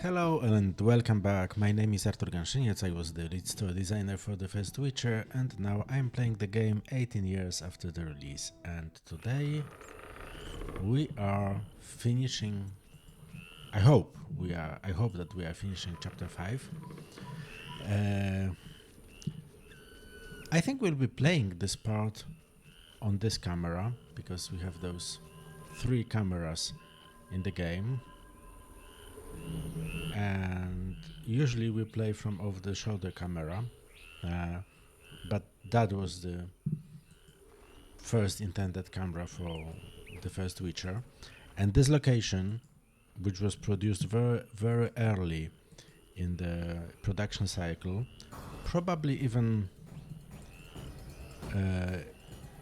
Hello and welcome back. My name is Artur Ganszyniec. I was the lead story designer for the first Witcher, and now I'm playing the game 18 years after the release. And today we are finishing. I hope that we are finishing chapter 5. I think we'll be playing this part on this camera because we have those 3 cameras in the game. And usually we play from over-the-shoulder camera, but that was the first intended camera for the first Witcher. And this location, which was produced very, very early in the production cycle, probably even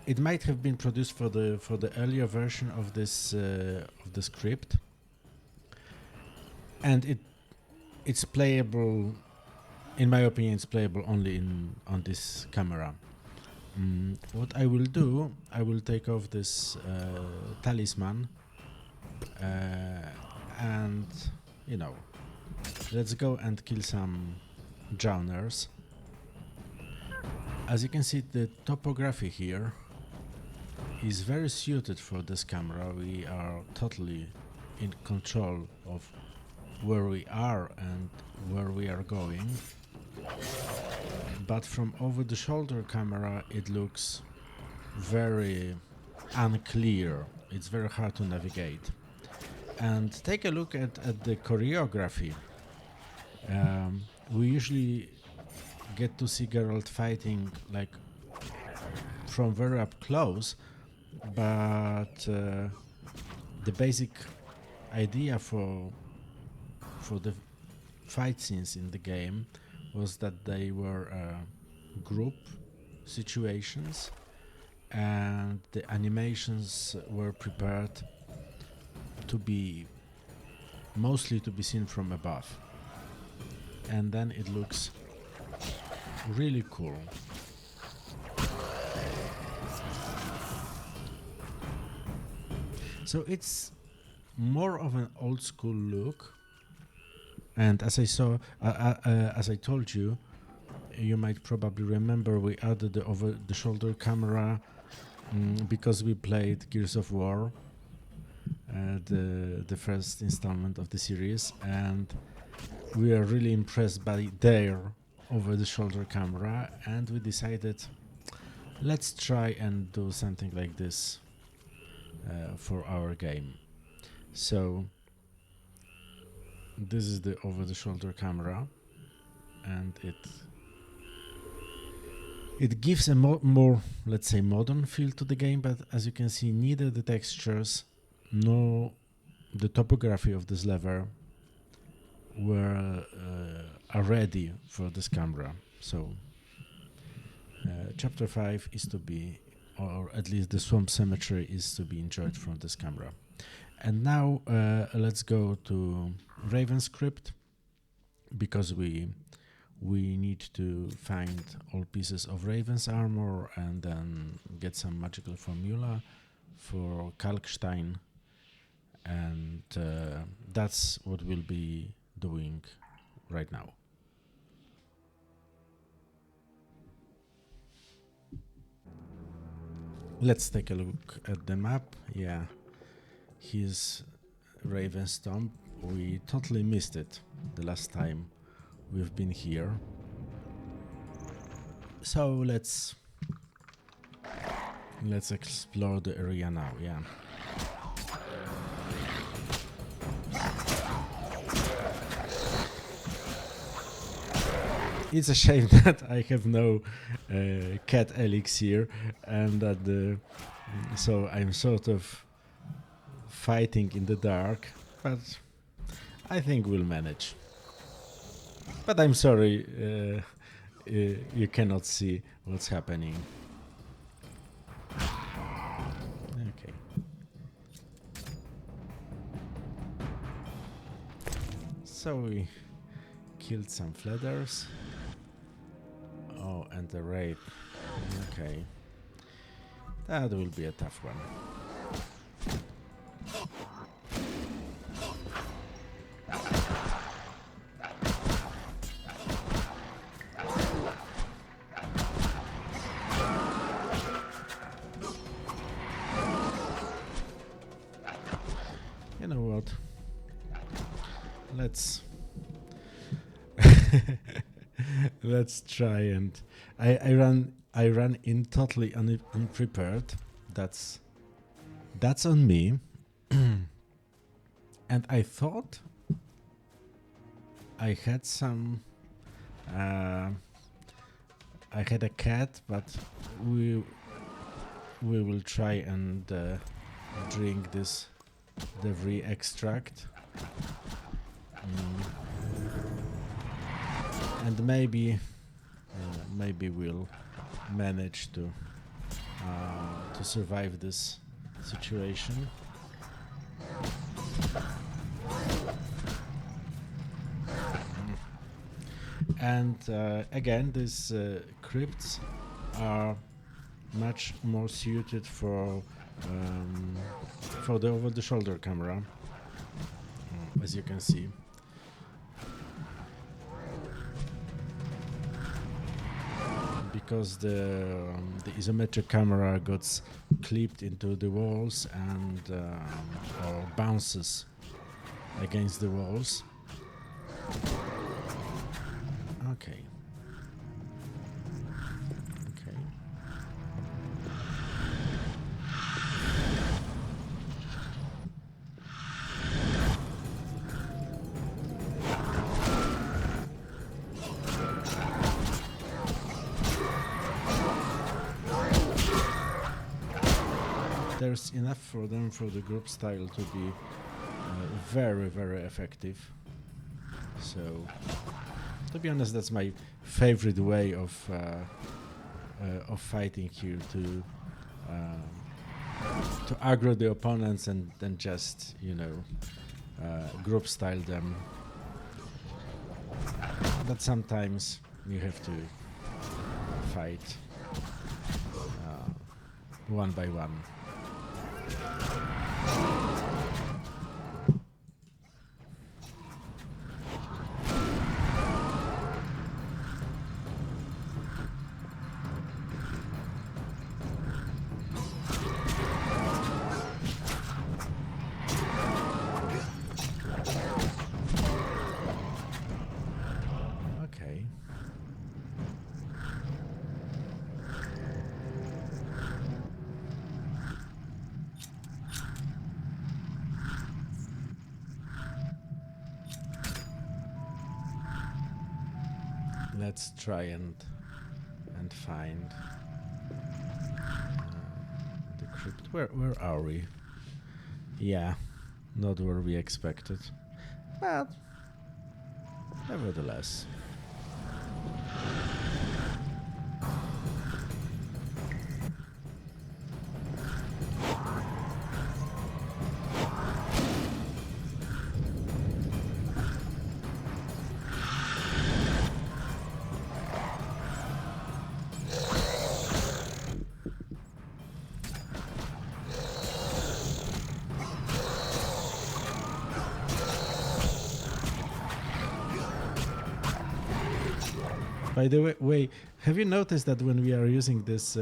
it might have been produced for the earlier version of this of the script, and it's playable. In my opinion, it's playable only on this camera. What I will do, I will take off this talisman, and let's go and kill some drowners. As you can see, the topography here is very suited for this camera. We are totally in control of where we are and where we are going. But from over the shoulder camera it looks very unclear. It's very hard to navigate. And take a look at the choreography. We usually get to see Geralt fighting like from very up close, but the basic idea for the fight scenes in the game was that they were group situations, and the animations were prepared to be mostly to be seen from above, and then it looks really cool. So it's more of an old school look. And as I told you, you might probably remember we added the over-the-shoulder camera because we played Gears of War, the first installment of the series, and we are really impressed by their over-the-shoulder camera, and we decided let's try and do something like this for our game. So this is the over-the-shoulder camera, and it gives a more, let's say, modern feel to the game. But as you can see, neither the textures nor the topography of this level are ready for this camera. So chapter 5 is to be, or at least the swamp cemetery is to be enjoyed from this camera. And now let's go to Raven script, because we need to find all pieces of Raven's armor and then get some magical formula for Kalkstein, and that's what we'll be doing right now. Let's take a look at the map. Yeah, here's Raven's Tomb. We totally missed it the last time we've been here. So let's explore the area now. Yeah. It's a shame that I have no cat elixir, and that so I'm sort of fighting in the dark, but I think we'll manage. But I'm sorry, you cannot see what's happening. Okay. So we killed some fladders. Oh, and the raid. Okay. That will be a tough one. let's let's try. And I ran in totally unprepared. That's on me. And I thought I had some. I had a cat, but we will try and drink this debris extract. And maybe we'll manage to survive this situation. And again, these crypts are much more suited for the over-the-shoulder camera, as you can see. Because the isometric camera gets clipped into the walls and or bounces against the walls. Okay. There's enough for them for the group style to be very, very effective. So, to be honest, that's my favorite way of fighting here, to aggro the opponents and then just, group style them. But sometimes you have to fight one by one. Okay. Let's try and find the crypt. Where are we? Yeah, not where we expected, but nevertheless. By the way, have you noticed that when we are using this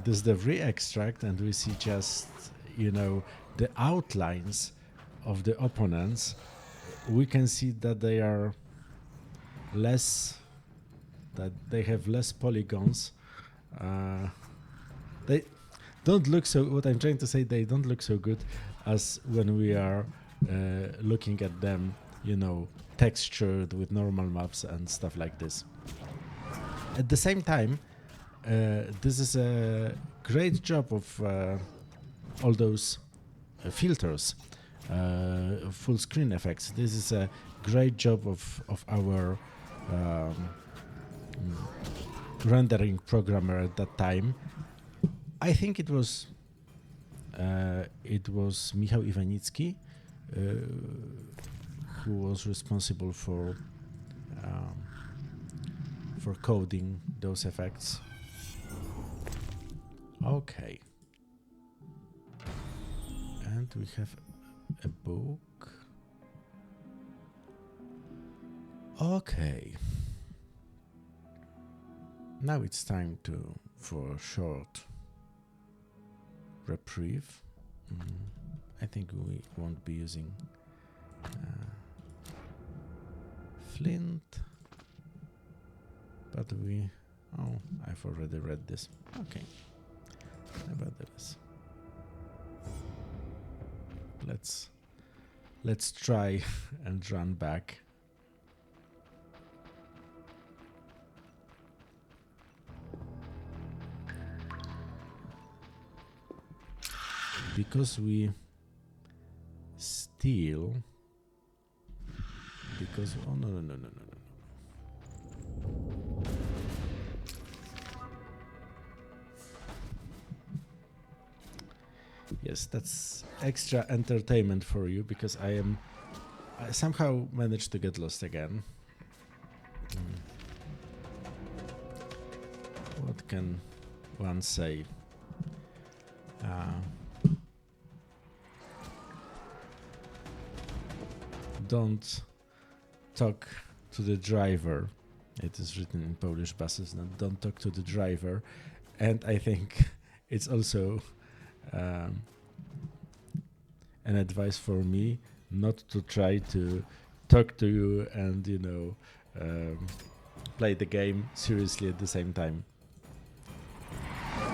this debris extract and we see just the outlines of the opponents, we can see that they are they have less polygons. They don't look so. What I'm trying to say, they don't look so good as when we are looking at them, textured with normal maps and stuff like this. At the same time, this is a great job of all those filters, full screen effects. This is a great job of our rendering programmer at that time. I think it was Michał Iwanicki who was responsible for coding those effects. Okay. And we have a book. Okay. Now it's time for a short reprieve. I think we won't be using flint. But oh, I've already read this. Okay. Nevertheless. Let's try and run back. Because we steal. Because oh no. Yes, that's extra entertainment for you because I somehow managed to get lost again. What can one say? Don't talk to the driver. It is written in Polish buses. Don't talk to the driver, and I think it's also an advice for me not to try to talk to you and play the game seriously at the same time.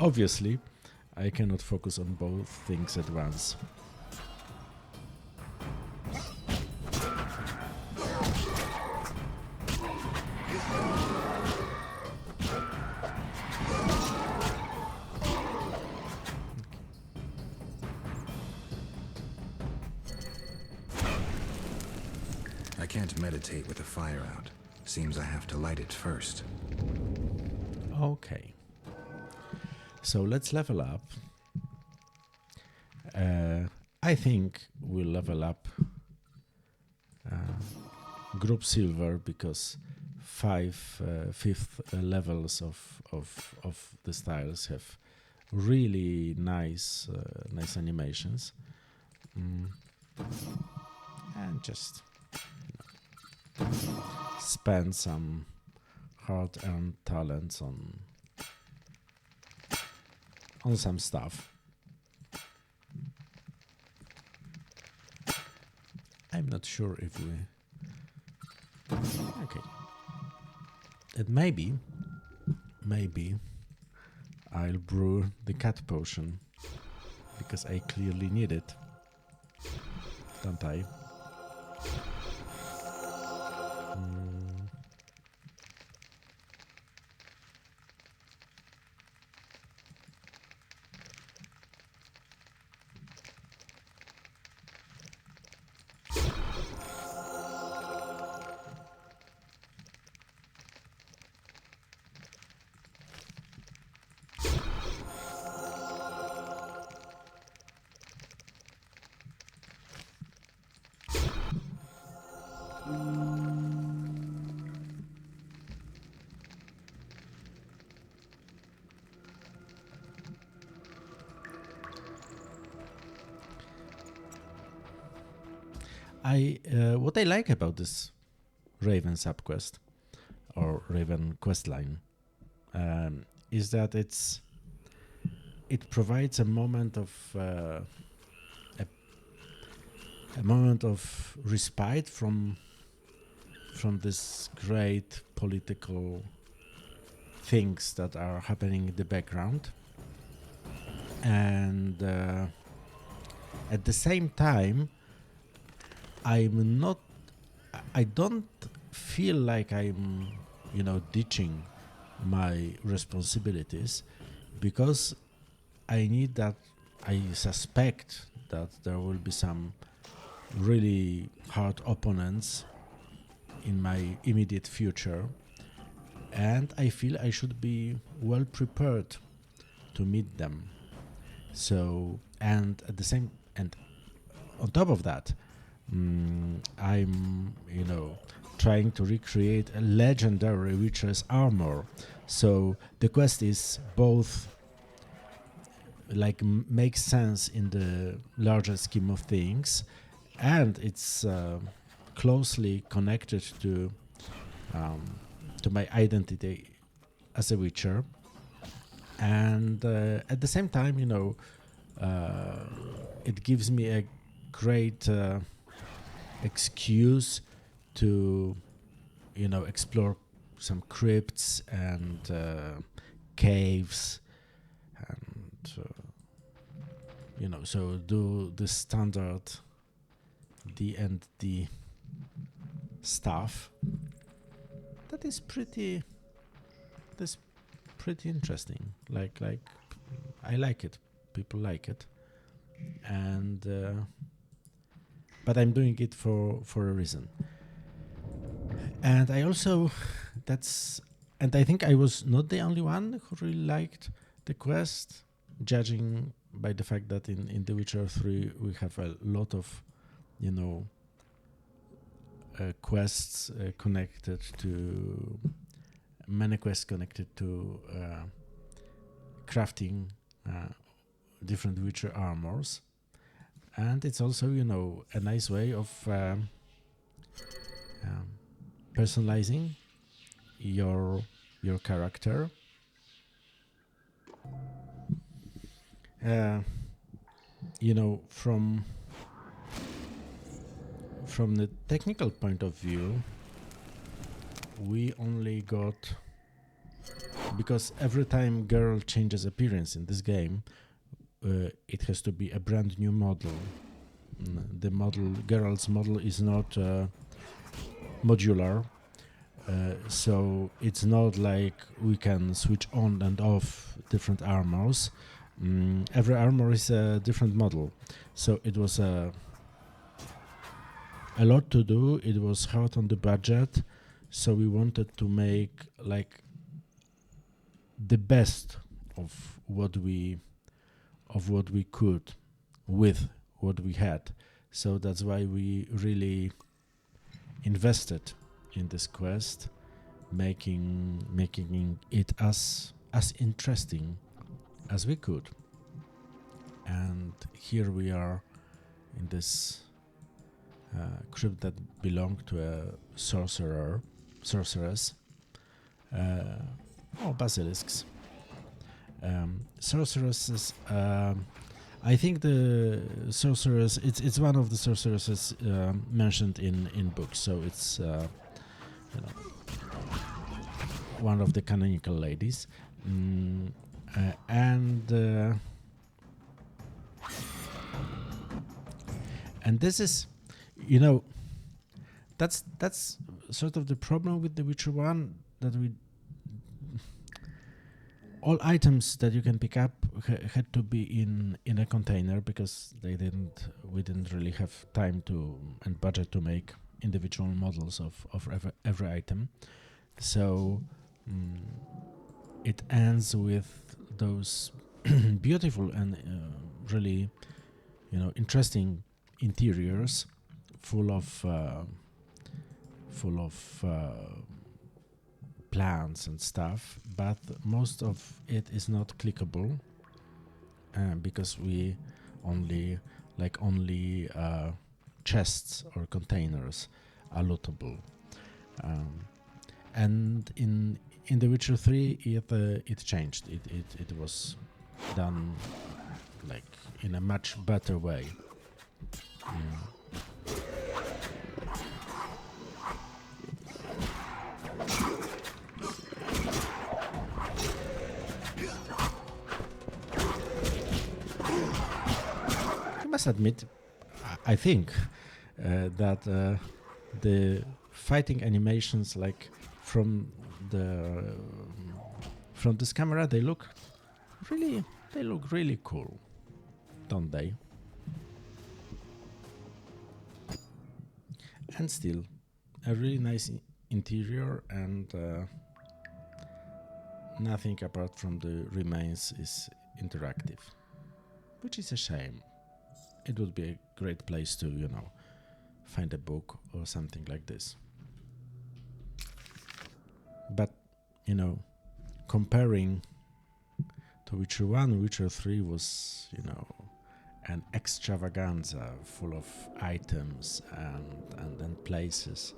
Obviously, I cannot focus on both things at once. I can't meditate with the fire out. Seems I have to light it first. Okay. So let's level up. I think we'll level up group silver because fifth levels of the styles have really nice animations, and just spend some hard-earned talents on some stuff. I'm not sure if we... Okay. And maybe I'll brew the cat potion because I clearly need it, don't I? What I like about this Raven subquest or Raven questline is that it provides a moment of a moment of respite from this great political things that are happening in the background, and at the same time I don't feel like I'm ditching my responsibilities, because I suspect that there will be some really hard opponents in my immediate future, and I feel I should be well prepared to meet them. So, and on top of that, I'm trying to recreate a legendary witch's armor. So the quest is both makes sense in the larger scheme of things, and it's closely connected to my identity as a witcher, and at the same time it gives me a great excuse to explore some crypts and caves, and so do the standard D&D stuff. That's pretty interesting. Like I like it. People like it, and but I'm doing it for a reason. And I also and I think I was not the only one who really liked the quest, judging by the fact that in The Witcher 3 we have a lot of quests connected to many quests connected to crafting different Witcher armors, and it's also a nice way of personalizing your character. From the technical point of view, we only got, because every time girl changes appearance in this game, it has to be a brand new model. The girl's model is not modular, so it's not like we can switch on and off different armors. Every armor is a different model, so it was a lot to do. It was hard on the budget, so we wanted to make like the best of what we could with what we had. So that's why we really invested in this quest, making it as interesting as we could. And here we are in this crypt that belonged to a sorceress, basilisks. Sorceresses. I think the sorceress. It's one of the sorceresses mentioned in books, so it's one of the canonical ladies, and this is, that's sort of the problem with The Witcher 1, that all items that you can pick up had to be in a container, because we didn't really have time and budget to make individual models of every item. So it ends with those beautiful and really interesting interiors, full of plants and stuff, but most of it is not clickable, because we only chests or containers are lootable. And in The Witcher 3 it changed. It was done like in a much better way. I must admit, I think that the fighting animations, like from this camera, they look really cool, don't they? And still, a really nice interior, and nothing apart from the remains is interactive, which is a shame. It would be a great place to, find a book or something like this. But, comparing to Witcher 1, Witcher 3 was, an extravaganza full of items and places.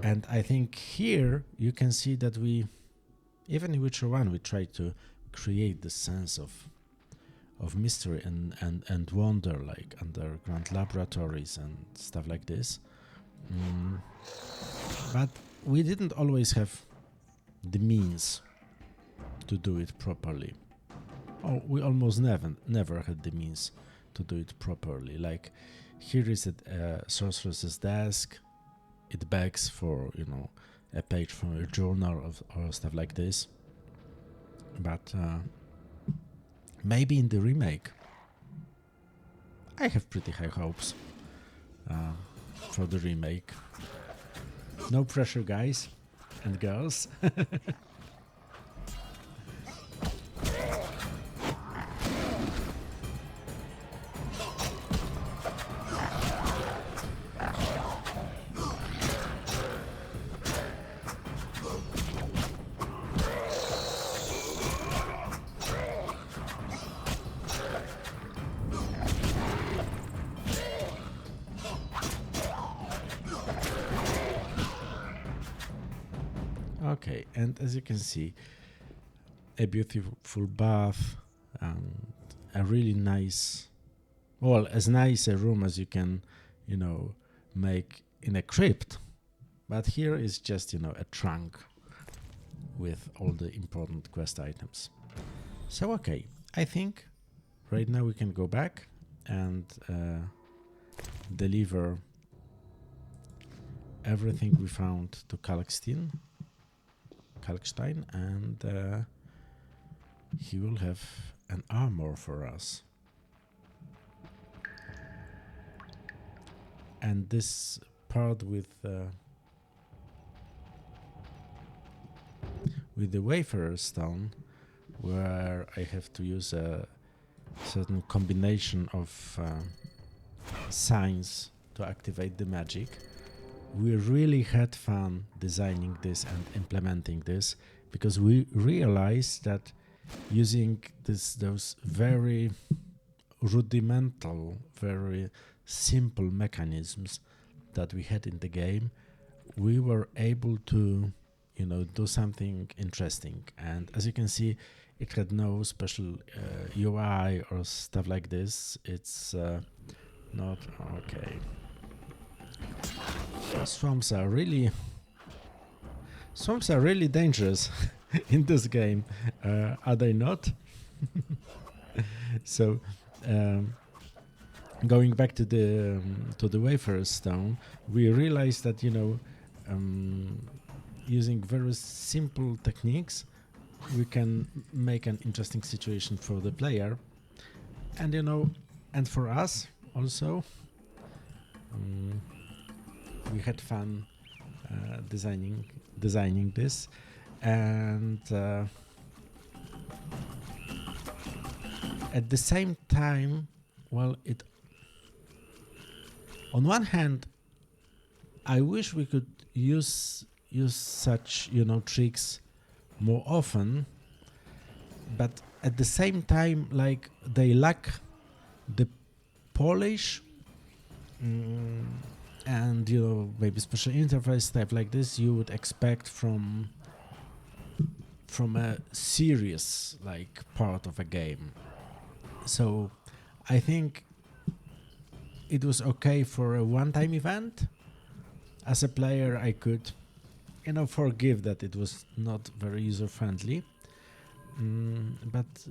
And I think here you can see that even in Witcher 1, we tried to create the sense of mystery and wonder, like underground laboratories and stuff like this. But we didn't always have the means to do it properly. Or we almost never had the means to do it properly. Like, here is a sorceress's desk. It begs for, a page from a journal or stuff like this. But maybe in the remake, I have pretty high hopes for the remake. No pressure, guys and girls. Okay, and as you can see, a beautiful bath and a really nice, well, as nice a room as you can, make in a crypt. But here is just, a trunk with all the important quest items. So, okay, I think right now we can go back and deliver everything we found to Kalkstein, and he will have an armor for us. And this part with the Wayfarer's Stone, where I have to use a certain combination of signs to activate the magic. We really had fun designing this and implementing this, because we realized that using those very rudimental, very simple mechanisms that we had in the game, we were able to, do something interesting. And as you can see, it had no special UI or stuff like this. It's not okay. Swamps are really dangerous in this game, are they not? So, going back to the Wayfarer's Stone, we realized that using very simple techniques, we can make an interesting situation for the player, and and for us also. We had fun designing this, and at the same time, well, on one hand, I wish we could use such tricks more often, but at the same time, like, they lack the polish. And maybe special interface type like this you would expect from a serious part of a game. So I think it was okay for a one-time event. As a player, I could forgive that it was not very user-friendly, but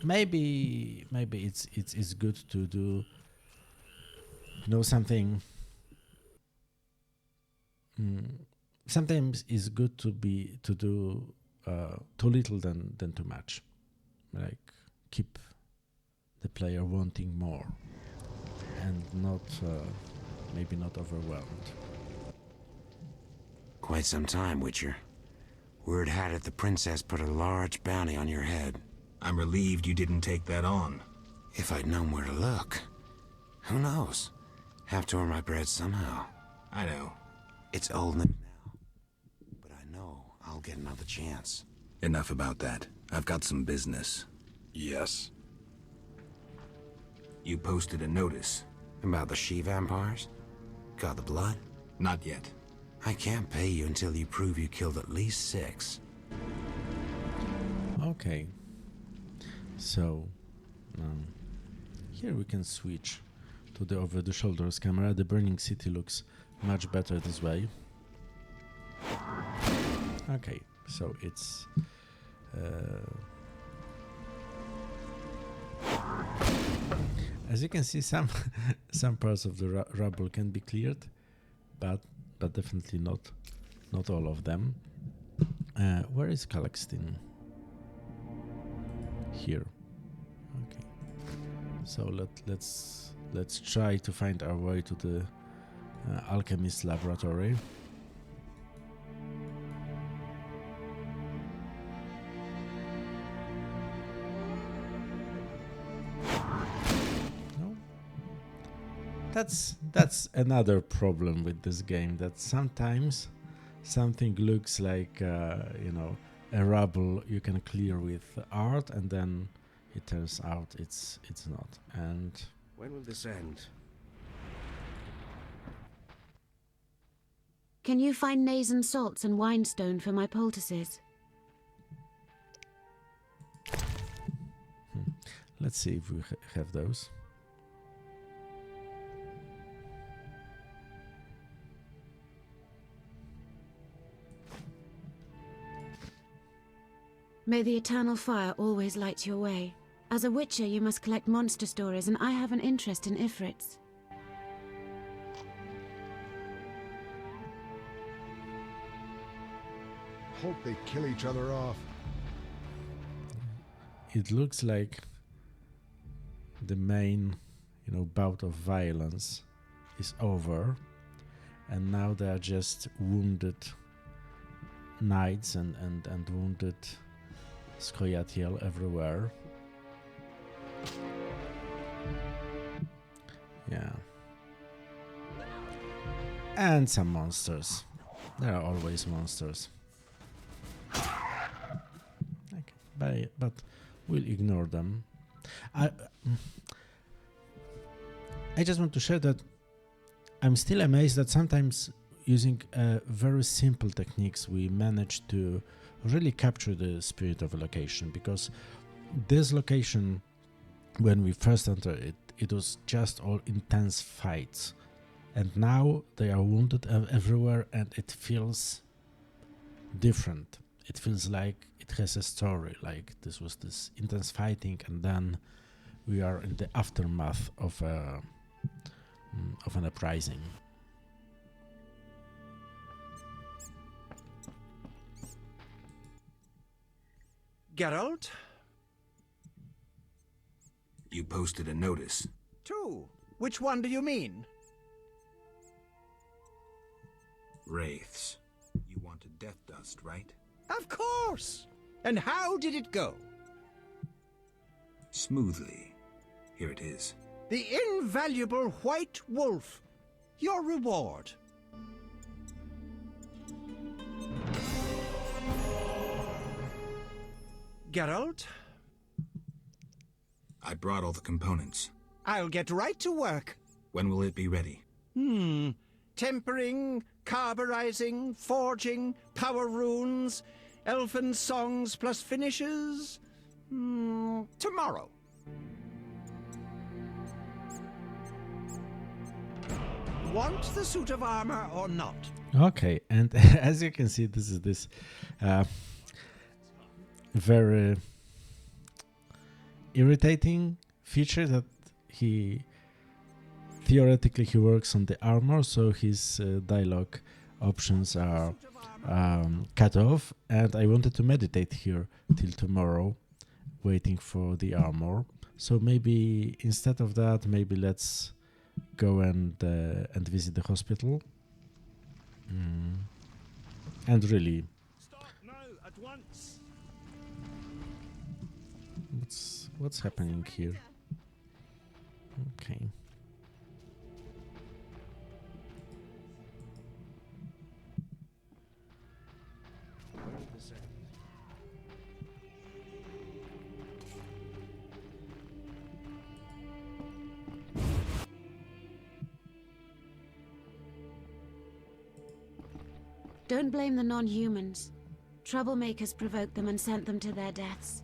maybe it's good to do something. Sometimes it's good to do too little than too much. Like, keep the player wanting more and not maybe not overwhelmed. Quite some time, Witcher. Word had it the princess put a large bounty on your head. I'm relieved you didn't take that on. If I'd known where to look. Who knows? Have to earn my bread somehow. I know. It's old now, but I know I'll get another chance. Enough about that. I've got some business. Yes? You posted a notice. About the she-vampires? Got the blood? Not yet. I can't pay you until you prove you killed at least 6. Okay. So, here we can switch to the over-the-shoulders camera. The burning city looks much better this way. Okay, so it's as you can see, some some parts of the rubble can be cleared, but definitely not all of them. Where is Calixtin? Here. Okay. So let's try to find our way to the alchemist laboratory. No? That's another problem with this game, that sometimes something looks like you know, a rubble you can clear with art, and then it turns out it's not. And when will this end? Can you find Nazen salts and winestone for my poultices? let's see if we have those. May the eternal fire always light your way. As a witcher, you must collect monster stories, and I have an interest in Ifrits. Hope they kill each other off. It looks like the main, you know, bout of violence is over, and now there are just wounded knights and wounded Skoyatiel everywhere. Yeah. And some monsters. There are always monsters. Okay. But we'll ignore them. I just want to share that I'm still amazed that sometimes using very simple techniques we manage to really capture the spirit of a location, because this location, when we first entered it, it was just all intense fights, and now they are wounded everywhere, and it feels different. It feels like it has a story, like this was this intense fighting, and then we are in the aftermath of an uprising. Geralt? You posted a notice. Two. Which one do you mean? Wraiths. You wanted death dust, right? Of course! And how did it go? Smoothly. Here it is. The invaluable White Wolf. Your reward. Geralt? I brought all the components. I'll get right to work. When will it be ready? Tempering, carburizing, forging, power runes, elfin songs plus finishes. Tomorrow. Want the suit of armor or not? Okay, and as you can see, this is this very irritating feature that he theoretically works on the armor, so his dialogue options are cut off, and I wanted to meditate here till tomorrow waiting for the armor. So maybe instead of that, maybe let's go and visit the hospital. And really, Stop now, at once. what's happening here? Okay. Don't blame the non-humans. Troublemakers provoked them and sent them to their deaths.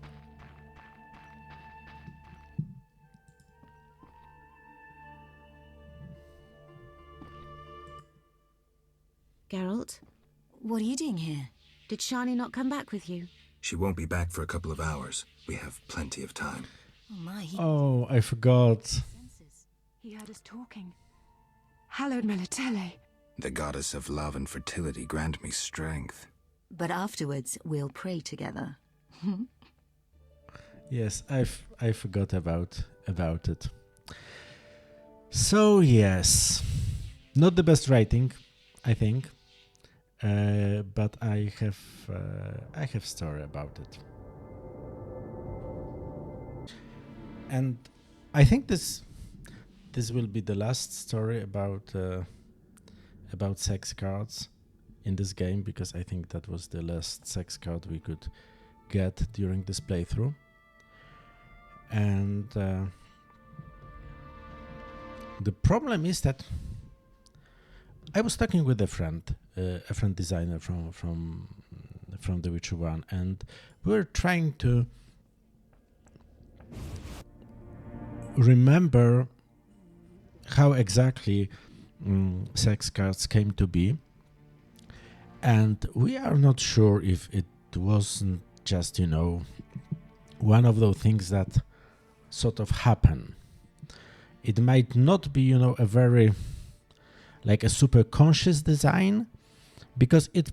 Geralt? What are you doing here? Did Shani not come back with you? She won't be back for a couple of hours. We have plenty of time. Oh my, Oh, I forgot. He heard us talking. Hallowed Melitele. The goddess of love and fertility grant me strength. But afterwards, we'll pray together. Yes, I forgot about it. So yes, not the best writing, I think, but I have story about it, and I think this will be the last story about sex cards in this game, because I think that was the last sex card we could get during this playthrough. And the problem is that I was talking with a friend designer from The Witcher 1, and we were trying to remember how exactly sex cards came to be, and we are not sure if it wasn't just, one of those things that sort of happen. It might not be, a very, like a super conscious design, because it,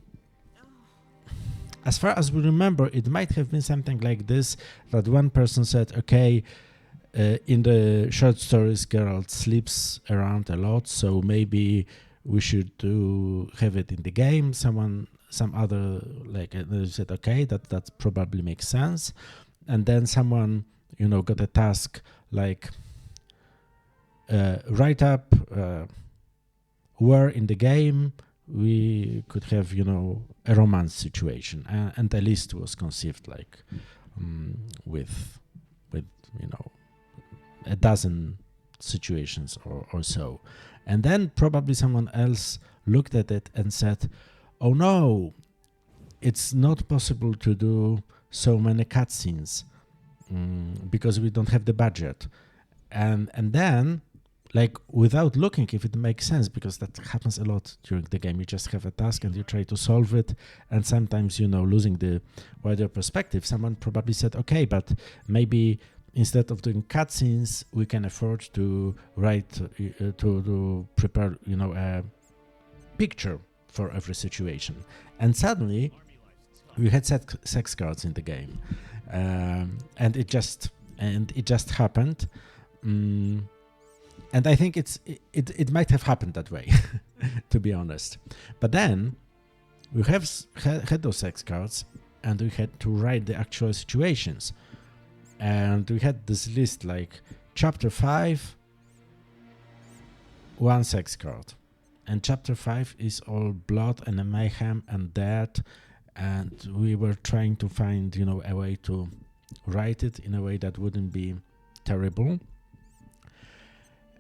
as far as we remember, it might have been something like this, that one person said, okay, in the short stories, Geralt sleeps around a lot, so maybe we should have it in the game. Some other, said, okay, that probably makes sense. And then someone, got a task like write up where in the game we could have, a romance situation. And a list was conceived with a dozen situations or so. And then probably someone else looked at it and said, oh no, it's not possible to do so many cutscenes because we don't have the budget. And then, without looking if it makes sense, because that happens a lot during the game. You just have a task and you try to solve it, and sometimes, losing the wider perspective, someone probably said, okay, but maybe instead of doing cutscenes, we can afford to write, to prepare, a picture for every situation. And suddenly, we had sex cards in the game, and it just happened. And I think it might have happened that way, to be honest. But then we had those sex cards, and we had to write the actual situations. And we had this list like chapter 5, one sex card. And chapter 5 is all blood and mayhem and death. And we were trying to find, a way to write it in a way that wouldn't be terrible.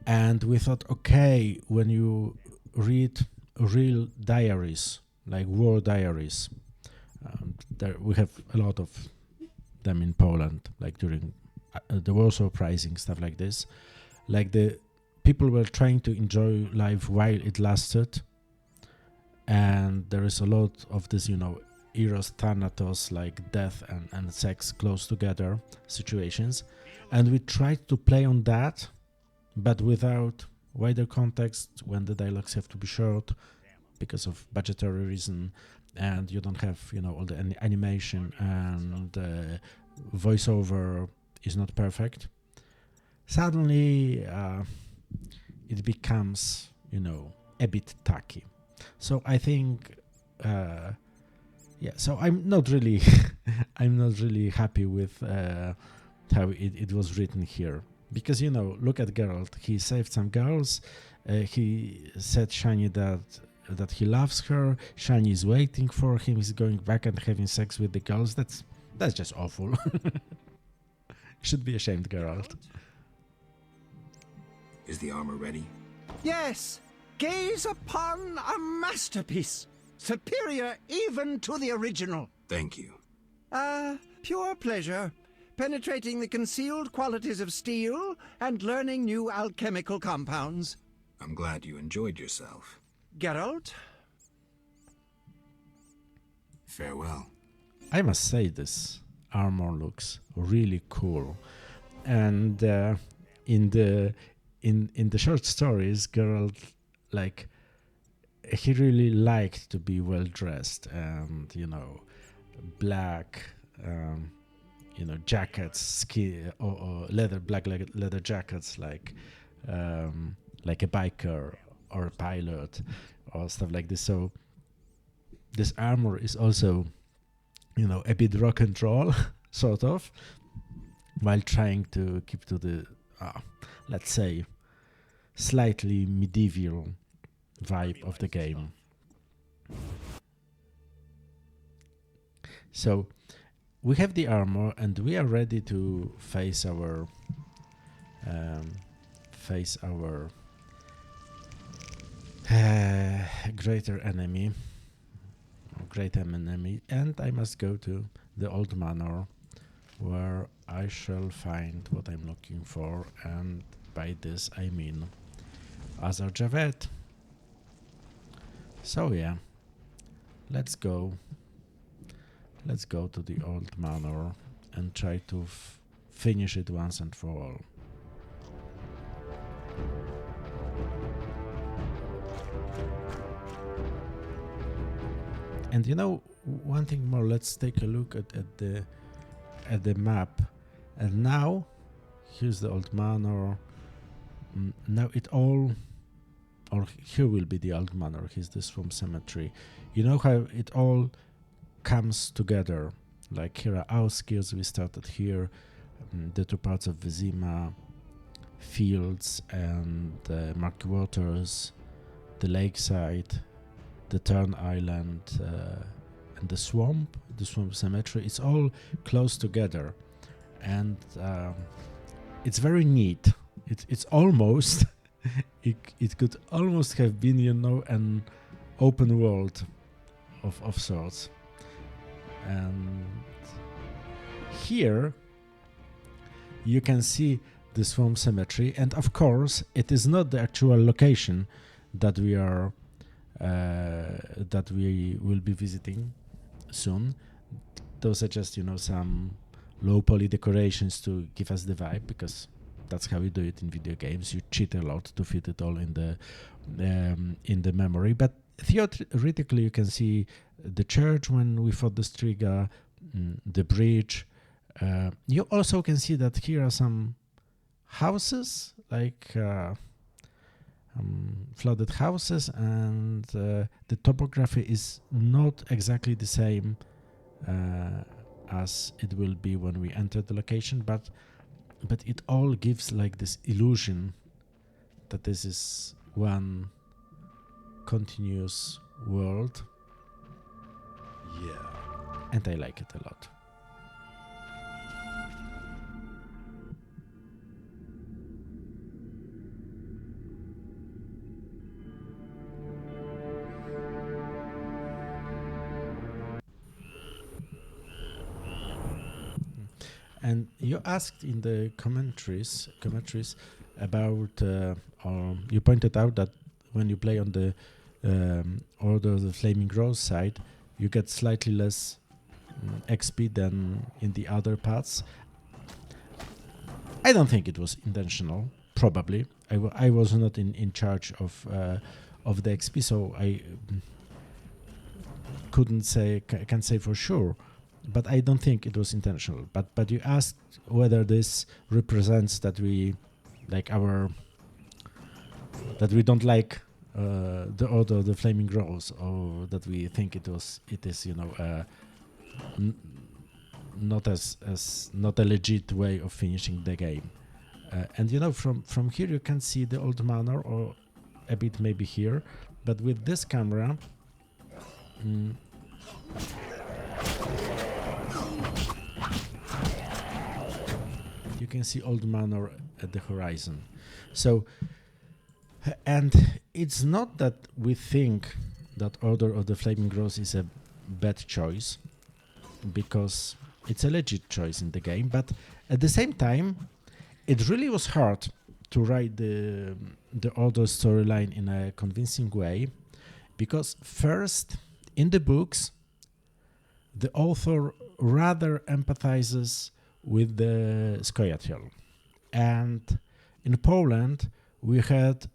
And we thought, okay, when you read real diaries, like war diaries, there we have a lot of them in Poland, like during the Warsaw Uprising, stuff like this. Like the people were trying to enjoy life while it lasted, and there is a lot of this, Eros Thanatos, like death and sex close together situations, and we tried to play on that, but without wider context, when the dialogues have to be short because of budgetary reason, and you don't have, all the animation, and voiceover is not perfect. Suddenly, it becomes, a bit tacky. So I think, so I'm not really, happy with how it was written here. Because, look at Geralt. He saved some girls. He said Shani that he loves her. Shani is waiting for him. He's going back and having sex with the girls. That's just awful. Should be ashamed, Geralt. Is the armor ready? Yes! Gaze upon a masterpiece, superior even to the original. Thank you. Pure pleasure, penetrating the concealed qualities of steel and learning new alchemical compounds. I'm glad you enjoyed yourself. Geralt? Farewell. I must say this armor looks really cool, and in the short stories, Geralt, like, he really liked to be well dressed, and black, jackets, or black leather jackets, like a biker or a pilot or stuff like this. So this armor is also a bit rock and roll sort of, while trying to keep to the let's say slightly medieval vibe of the game. So we have the armor and we are ready to face our greater enemy, and I must go to the old manor, where I shall find what I'm looking for, and by this I mean Azar Javed. So yeah, let's go to the old manor and try to finish it once and for all. And one thing more, let's take a look at the map. And now here's the old manor. Now here will be the old manor. Here's the swamp cemetery. You know how it all comes together. Like, here are our skills. We started here, the two parts of Vizima, fields and murky waters, the lakeside, the Turn Island, and the swamp cemetery. It's all close together, and it's very neat. It's almost it could almost have been an open world of sorts. And here you can see the swamp cemetery, and of course it is not the actual location that we will be visiting soon. Those are just some low poly decorations to give us the vibe, because that's how you do it in video games. You cheat a lot to fit it all in the memory. But theoretically, you can see the church when we fought the Striga, the bridge. You also can see that here are some houses, like flooded houses, and the topography is not exactly the same as it will be when we enter the location, but it all gives like this illusion that this is one continuous world. Yeah, and I like it a lot. And you asked in the commentaries about, or you pointed out that when you play on the Order of the Flaming Rose side, you get slightly less XP than in the other paths. I don't think it was intentional. Probably, I was not in charge of the XP, so I can't say for sure. But I don't think it was intentional. But you asked whether this represents that we don't like the Order of the Flaming Rose, or that we think it is not a legit way of finishing the game. And from here you can see the old manor, or a bit maybe here, but with this camera. You can see old manor at the horizon. So, and it's not that we think that Order of the Flaming Rose is a bad choice, because it's a legit choice in the game, but at the same time, it really was hard to write the Order storyline in a convincing way, because first, in the books, the author rather empathizes with the Skojatel. And in Poland, we had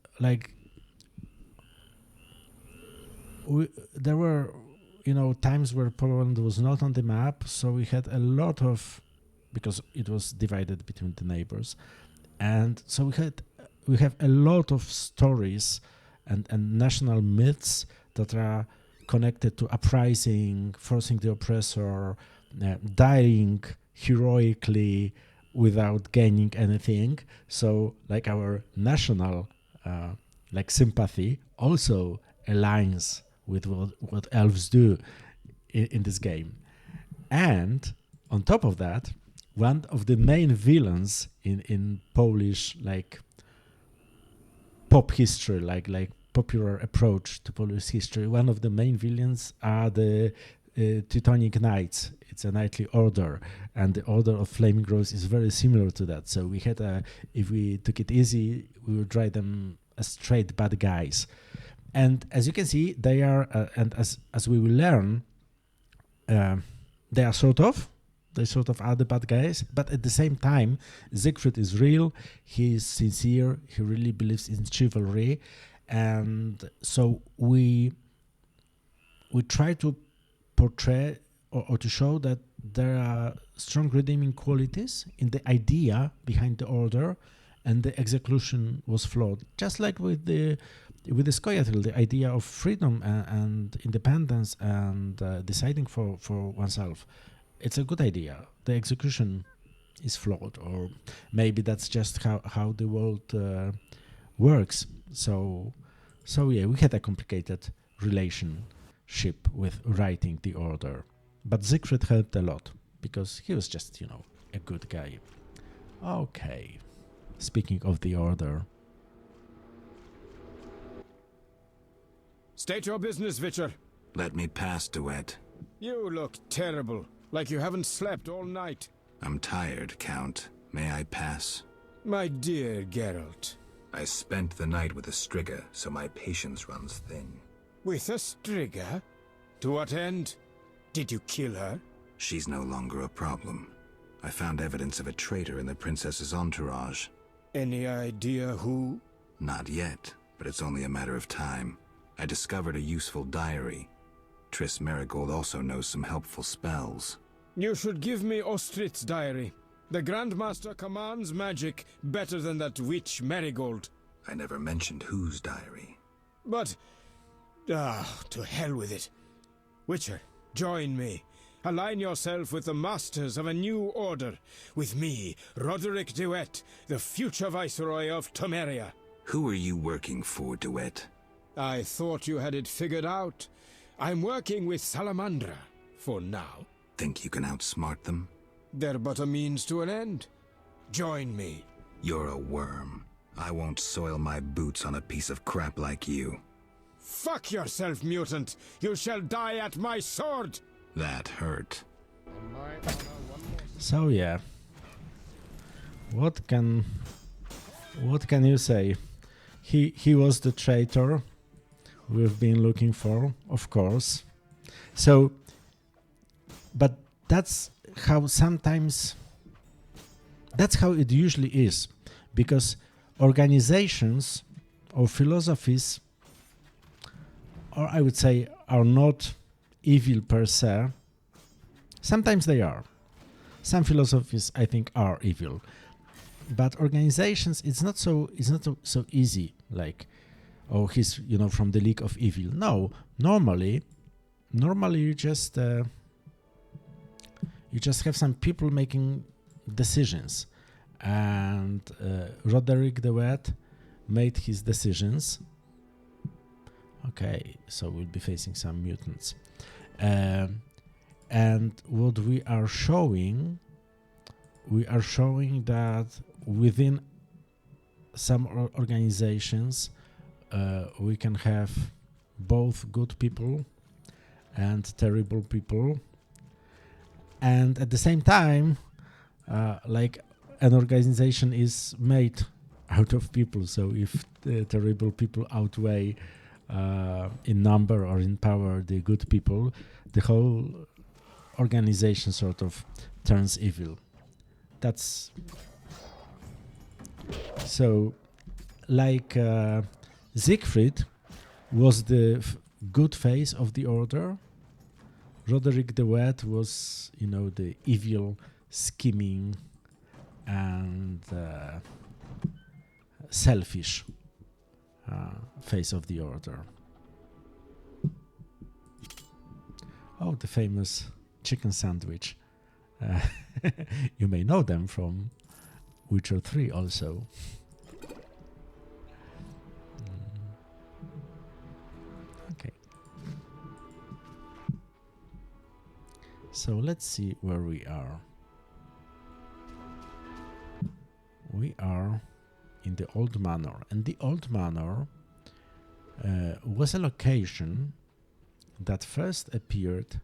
there were times where Poland was not on the map, so we had a lot of, because it was divided between the neighbors, and so we have a lot of stories and national myths that are connected to uprising, forcing the oppressor, dying heroically without gaining anything. So like our national sympathy also aligns with what elves do in this game. And on top of that, one of the main villains in Polish pop history, like popular approach to Polish history, one of the main villains are the Teutonic Knights. It's a knightly order, and the Order of Flaming Rose is very similar to that. So we had if we took it easy, we would write them as straight bad guys. And as you can see, they are, and as we will learn, they sort of are the bad guys. But at the same time, Siegfried is real. He is sincere. He really believes in chivalry, and so we try to portray or to show that there are strong redeeming qualities in the idea behind the order, and the execution was flawed. Just like with the Skojatel, the idea of freedom and independence and deciding for oneself, it's a good idea. The execution is flawed, or maybe that's just how the world works. So yeah, we had a complicated relationship with writing the order, but Siegfried helped a lot because he was just a good guy. Okay, speaking of the order. State your business, Witcher. Let me pass, Duet. You look terrible, like you haven't slept all night. I'm tired, Count. May I pass? My dear Geralt. I spent the night with a Striga, so my patience runs thin. With a Striga? To what end? Did you kill her? She's no longer a problem. I found evidence of a traitor in the princess's entourage. Any idea who? Not yet, but it's only a matter of time. I discovered a useful diary. Triss Marigold also knows some helpful spells. You should give me Ostrit's diary. The Grandmaster commands magic better than that witch Marigold. I never mentioned whose diary. But... to hell with it. Witcher, join me. Align yourself with the masters of a new order. With me, Roderick Duet, the future Viceroy of Temeria. Who are you working for, Duet? I thought you had it figured out. I'm working with Salamandra, for now. Think you can outsmart them? They're but a means to an end. Join me. You're a worm. I won't soil my boots on a piece of crap like you. Fuck yourself, mutant! You shall die at my sword! That hurt. So yeah, what can you say? He was the traitor we've been looking for, of course. So, but that's how it usually is, because organizations or philosophies, or I would say, are not evil per se. Sometimes they are. Some philosophies, I think, are evil, but organizations, it's not so easy. Like, oh, he's from the League of Evil. No, normally you just have some people making decisions, and Roderick the Wet made his decisions. Okay, so we'll be facing some mutants. And what we are showing that within some organizations we can have both good people and terrible people, and at the same time like an organization is made out of people, so if the terrible people outweigh in number or in power the good people, the whole organization sort of turns evil. That's so, like Siegfried was the good face of the order. Roderick the Wet was, the evil, scheming, and selfish face of the order. Oh, the famous chicken sandwich. You may know them from Witcher 3 also. Okay. So let's see where we are. We are in the Old Manor, and the Old Manor was a location that first appeared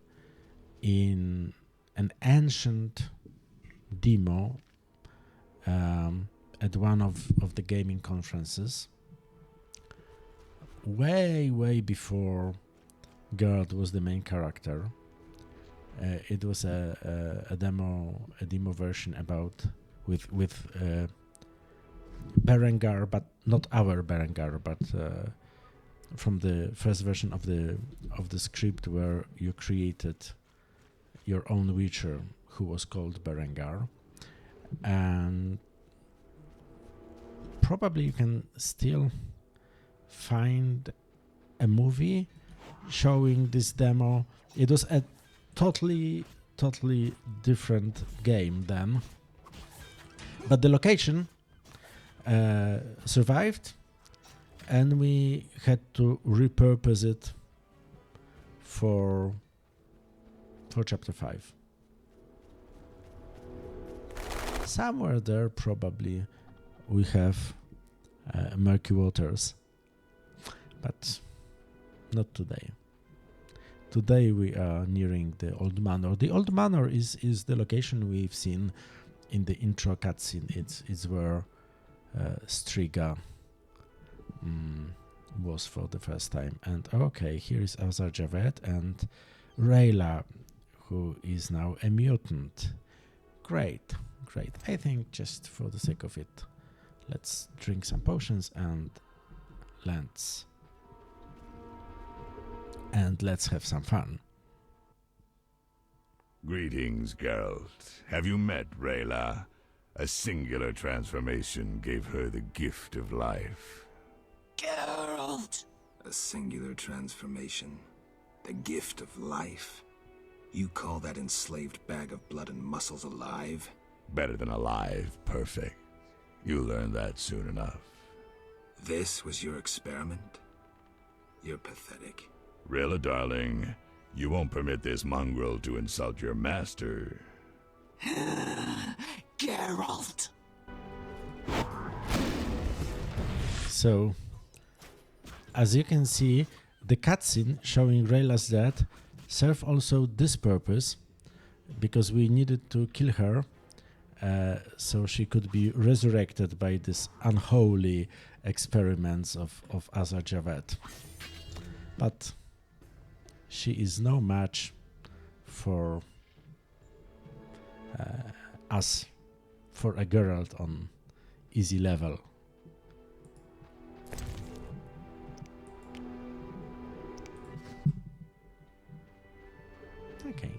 in an ancient demo at one of the gaming conferences, way before Geralt was the main character. It was a demo version with Berengar, but not our Berengar, but from the first version of the script, where you created your own Witcher who was called Berengar. And probably you can still find a movie showing this demo. It was a totally different game then, but the location survived, and we had to repurpose it for chapter 5. Somewhere there probably we have murky waters, but not today. Today we are nearing the Old Manor. The Old Manor is the location we've seen in the intro cutscene. It's where Striga was for the first time. And okay, here is Azar Javed and Rayla, who is now a mutant. Great. I think just for the sake of it, let's drink some potions and let's have some fun. Greetings, Geralt. Have you met Rayla? A singular transformation gave her the gift of life. Geralt! A singular transformation? The gift of life? You call that enslaved bag of blood and muscles alive? Better than alive, perfect. You'll learn that soon enough. This was your experiment? You're pathetic. Rayla, darling, you won't permit this mongrel to insult your master. Geralt! So, as you can see, the cutscene showing Rayla's death served also this purpose, because we needed to kill her so she could be resurrected by this unholy experiments of Azar Javed. But she is no match for us, for a Geralt on easy level. Okay.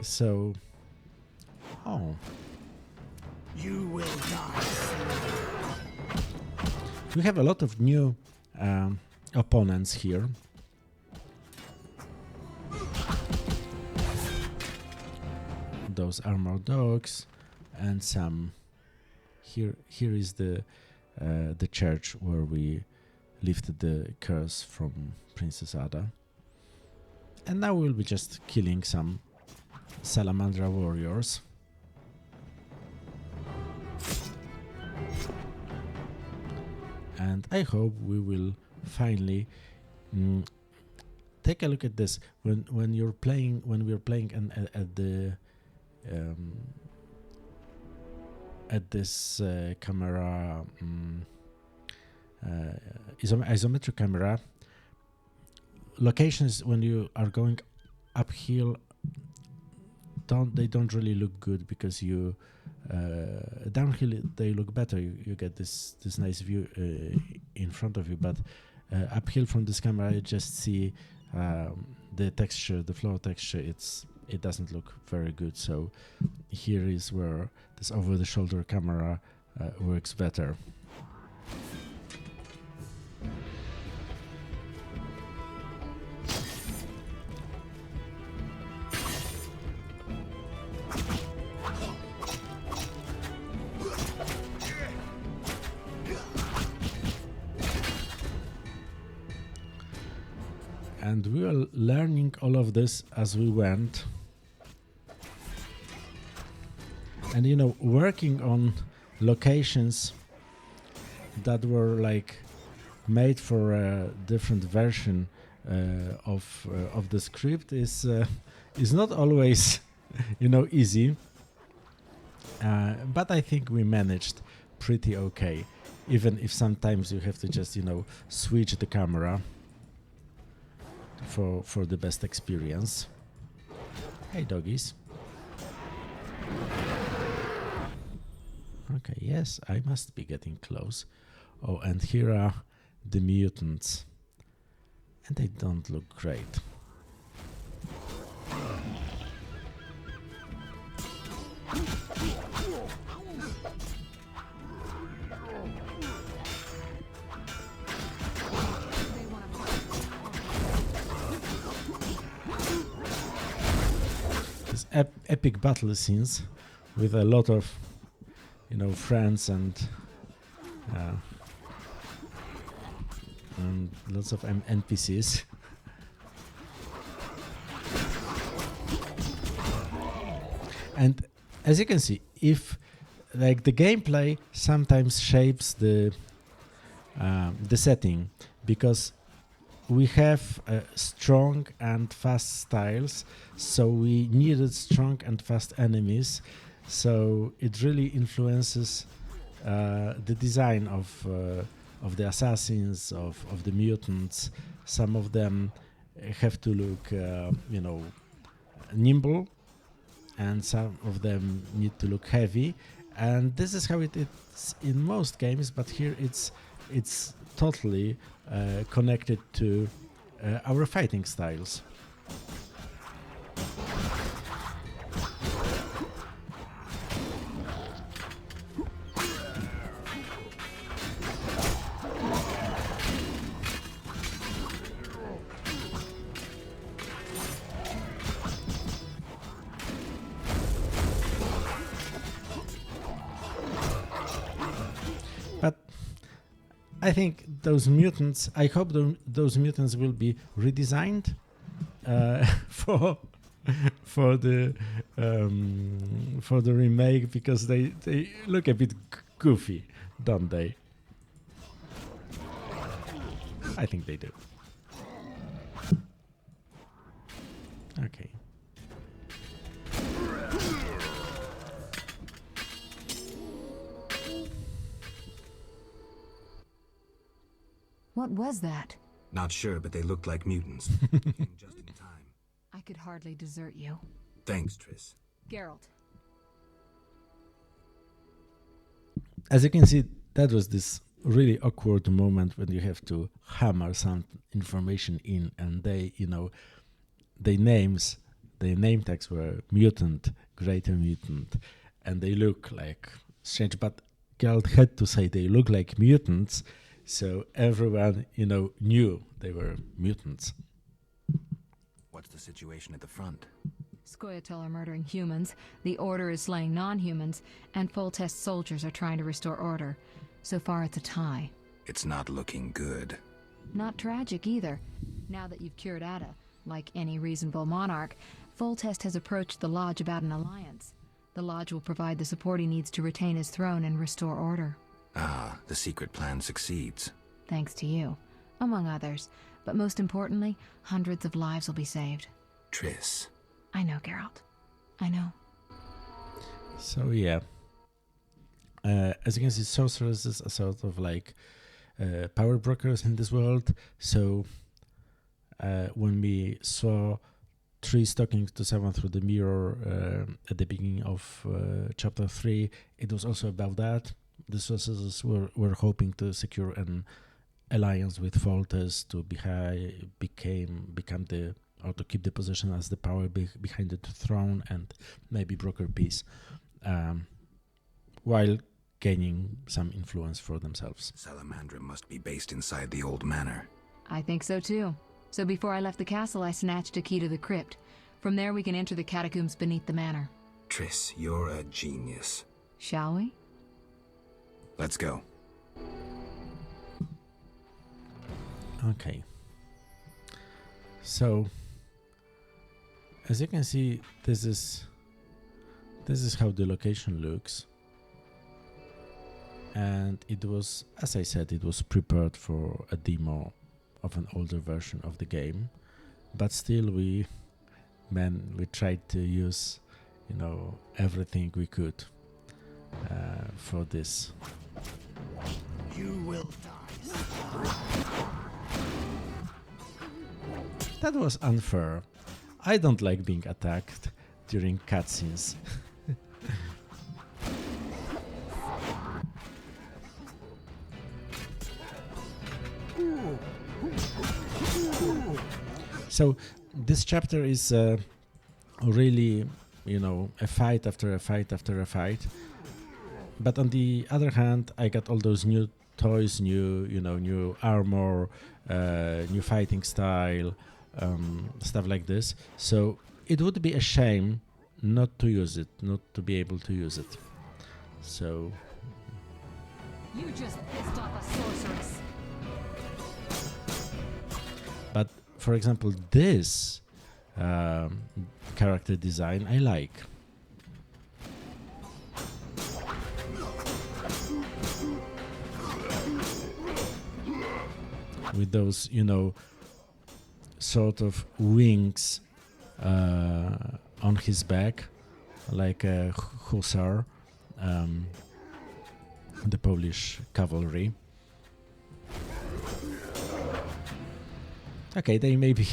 So, You will die. we have a lot of new opponents here. Those armored dogs, and some. Here is the church where we lifted the curse from Princess Ada. And now we'll be just killing some Salamandra warriors. And I hope we will finally take a look at this when we're playing at this camera, isometric camera. Locations when you are going uphill they don't really look good because you downhill they look better. You get this nice view in front of you, but uphill from this camera you just see the texture, the floor texture. It doesn't look very good. So here is where this over-the-shoulder camera works better. And we were learning all of this as we went. And you know, working on locations that were like made for a different version of the script is not always you know easy. But I think we managed pretty okay, even if sometimes you have to just, you know, switch the camera for the best experience. Hey doggies. Okay, yes, I must be getting close. Oh, and here are the mutants. And they don't look great. These epic battle scenes with a lot of, you know, friends and lots of NPCs. And as you can see, if like the gameplay sometimes shapes the setting, because we have strong and fast styles, so we needed strong and fast enemies. So it really influences the design of the assassins, of the mutants. Some of them have to look, you know, nimble, and some of them need to look heavy. And this is how it is in most games, but here it's totally connected to our fighting styles. But I think those mutants, I hope those mutants will be redesigned for the remake, because they look a bit goofy, don't they? I think they do. Okay. What was that? Not sure, but they looked like mutants. Came just in time. I could hardly desert you. Thanks, Triss. Geralt. As you can see, that was this really awkward moment when you have to hammer some information in, and they, you know, their name tags were mutant, greater mutant, and they look like strange, but Geralt had to say they look like mutants, so everyone, you know, knew they were mutants. What's the situation at the front? Scoia'tael are murdering humans, the Order is slaying non-humans, and Foltest soldiers are trying to restore order. So far it's a tie. It's not looking good. Not tragic either. Now that you've cured Ada, like any reasonable monarch, Foltest has approached the Lodge about an alliance. The Lodge will provide the support he needs to retain his throne and restore order. Ah, the secret plan succeeds. Thanks to you, among others. But most importantly, hundreds of lives will be saved. Triss. I know, Geralt. I know. So yeah, as you can see, sorceresses are sort of like power brokers in this world. So when we saw Triss talking to someone through the mirror at the beginning of chapter 3, it was also about that. The sorcerers were hoping to secure an alliance with Foltest to become the, or to keep the position as the power behind the throne and maybe broker peace, while gaining some influence for themselves. Salamandra must be based inside the old manor. I think so too. So before I left the castle, I snatched a key to the crypt. From there, we can enter the catacombs beneath the manor. Triss, you're a genius. Shall we? Let's go. Okay. So, as you can see, this is how the location looks. And it was, as I said, it was prepared for a demo of an older version of the game, but still we tried to use, everything we could for this. You will die. That was unfair. I don't like being attacked during cutscenes. So this chapter is really, a fight after a fight after a fight. But on the other hand, I got all those new toys, new armor, new fighting style, stuff like this. So it would be a shame not to use it, not to be able to use it. So You just pissed off a sorceress. But for example, this character design I like. With those, sort of wings on his back, like a hussar, the Polish cavalry. Okay, they may be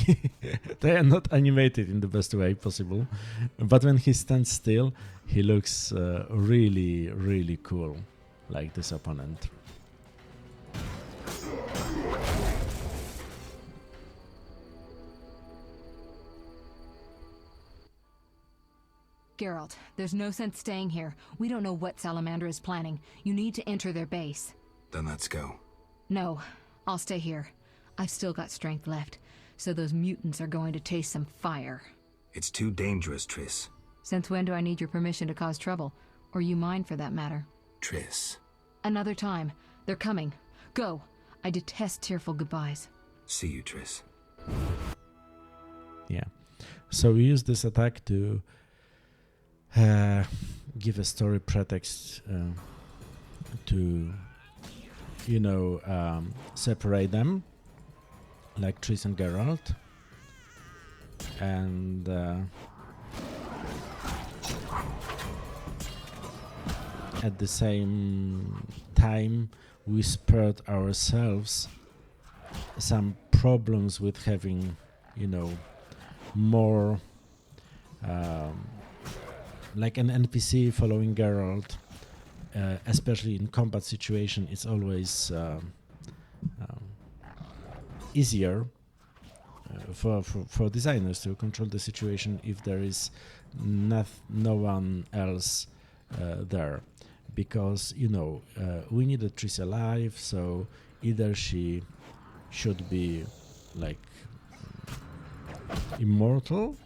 they are not animated in the best way possible, but when he stands still, he looks really, really cool, like this opponent. Geralt, there's no sense staying here. We don't know what Salamandra is planning. You need to enter their base. Then let's go. No, I'll stay here. I've still got strength left, so those mutants are going to taste some fire. It's too dangerous, Triss. Since when do I need your permission to cause trouble? Or you mine, for that matter? Triss. Another time. They're coming. Go. I detest tearful goodbyes. See you, Triss. Yeah. So we use this attack to give a story pretext to, separate them, like Triss and Geralt. And at the same time, we spared ourselves some problems with having, more like an NPC following Geralt, especially in combat situation. It's always easier for designers to control the situation if there is no one else there, because we needed Triss alive, so either she should be like immortal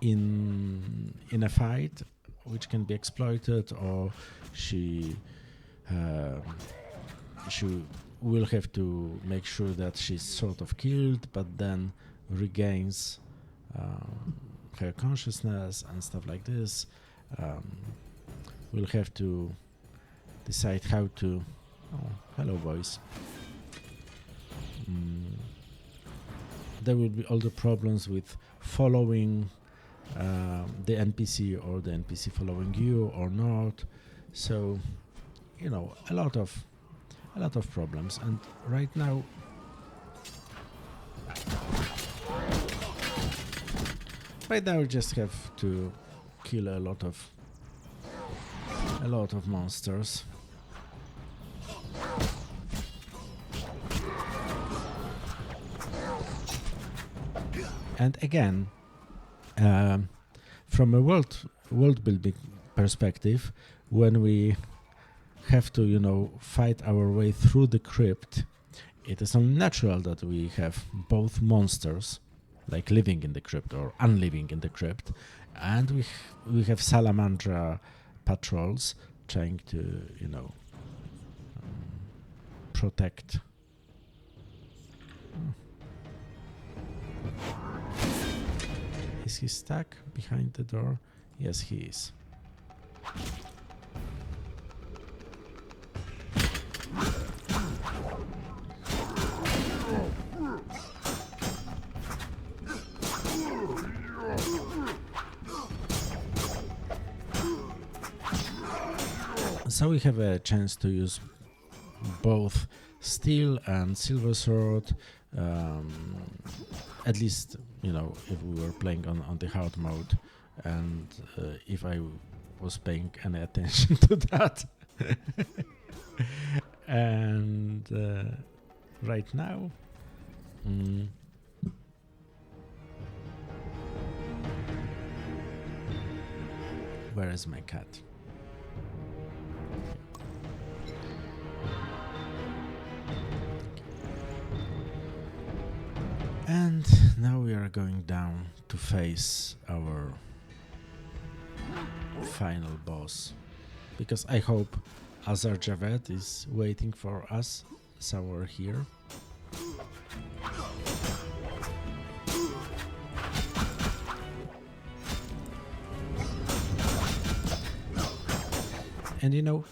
in a fight which can be exploited, or she will have to make sure that she's sort of killed but then regains her consciousness and stuff like this. We'll have to decide how to... Oh, hello, boys. There will be all the problems with following the NPC, or the NPC following you or not. So, a lot of problems. And right now, Right now we just have to kill a lot of monsters. And again, from a world building perspective, when we have to, you know, fight our way through the crypt, it is only natural that we have both monsters, like living in the crypt or unliving in the crypt, and we have Salamandra patrols trying to, you know, protect. Is he stuck behind the door? Yes, he is. So we have a chance to use both steel and silver sword, at least, you know, if we were playing on the hard mode, and if I was paying any attention to that. And right now, where is my cat? And now we are going down to face our final boss, because I hope Azar Javed is waiting for us somewhere here. And you know,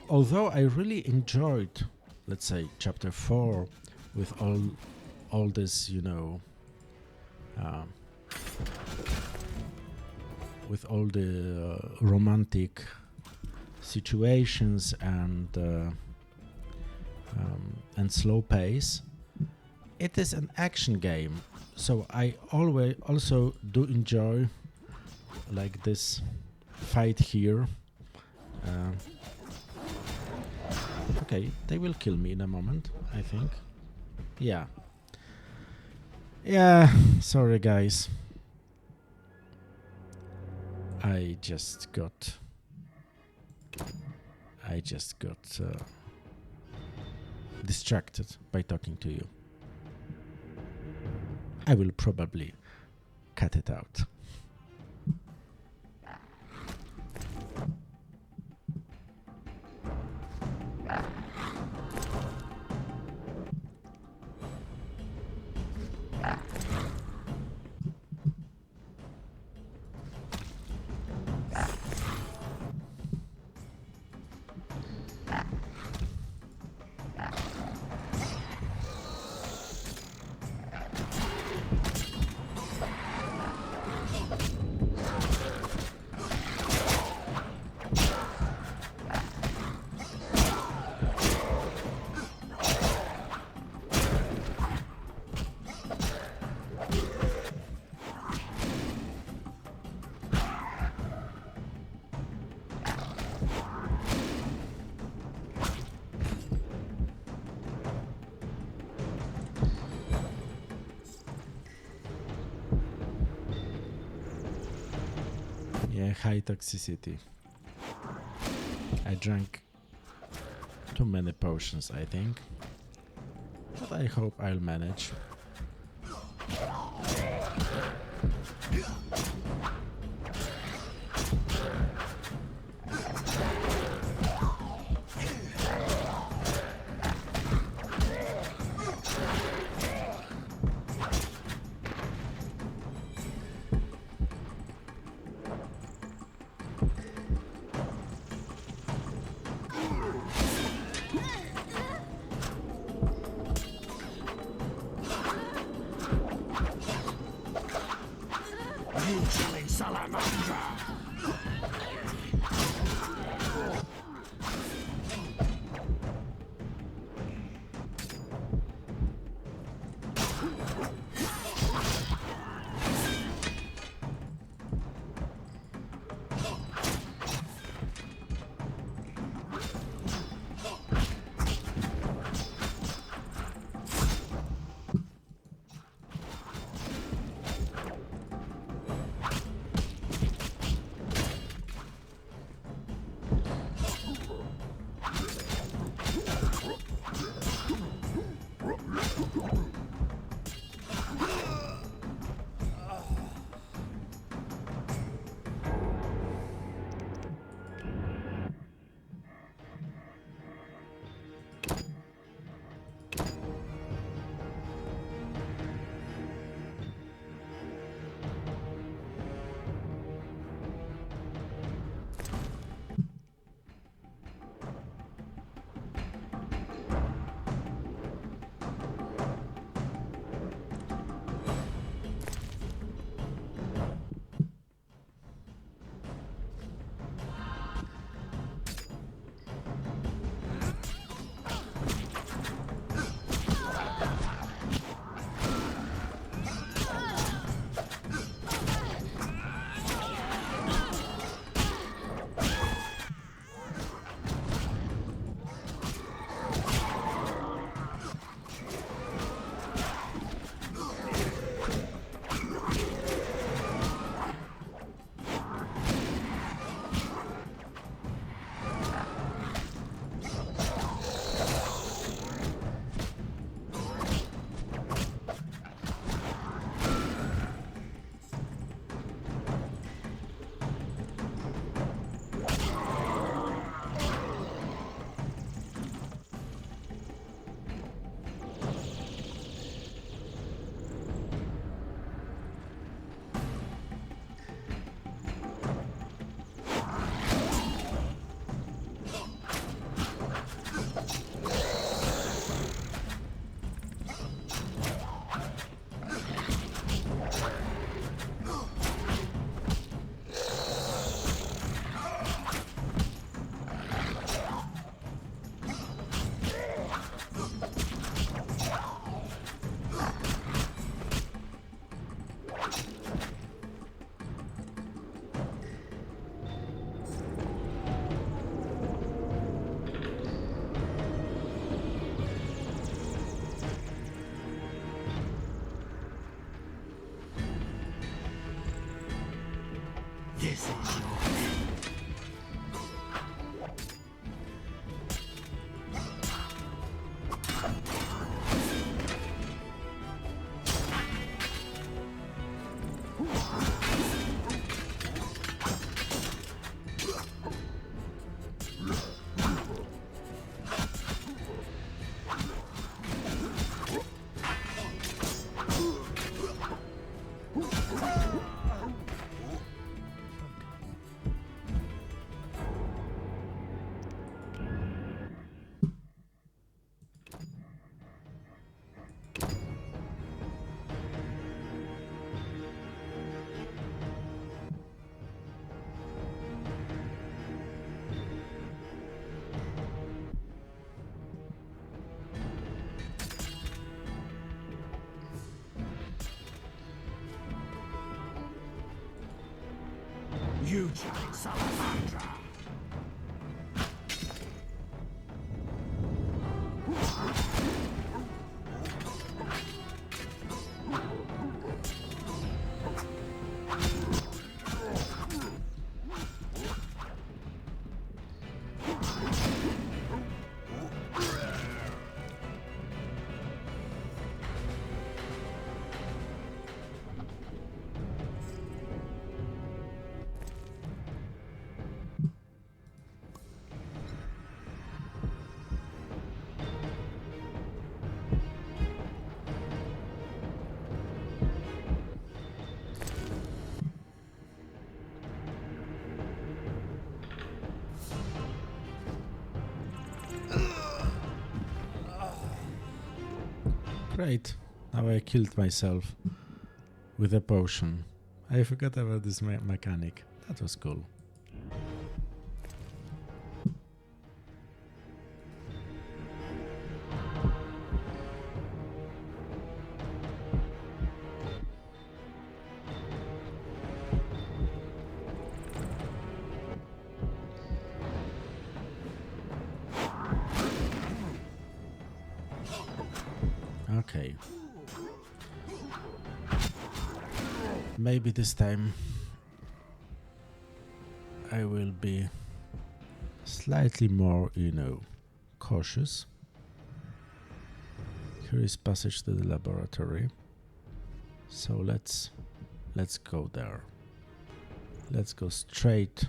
although I really enjoyed, let's say, chapter 4 with all this, you know, with all the romantic situations and slow pace, it is an action game, so I always also do enjoy like this fight here. Okay, they will kill me in a moment, I think. Yeah, sorry guys, I just got distracted by talking to you. I will probably cut it out. Yeah, high toxicity. I drank too many potions, I think, but I hope I'll manage. Salamandra! This is yours. You giant Salamandra! Great. Now I killed myself with a potion. I forgot about this mechanic. That was cool. Okay. Maybe this time I will be slightly more, cautious. Here is passage to the laboratory. So let's go there. Let's go straight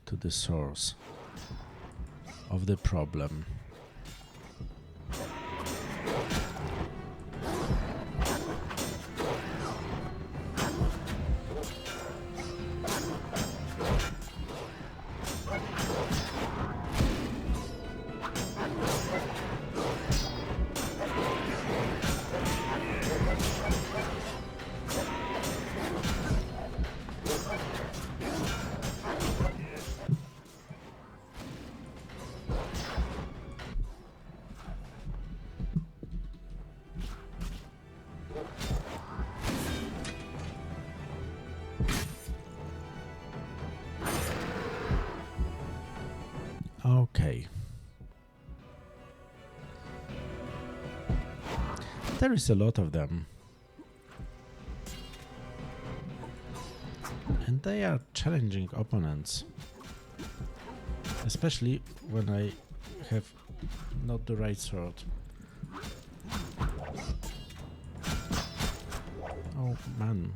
to the source of the problem. Okay. There is a lot of them. And they are challenging opponents. Especially when I have not the right sword. Oh man.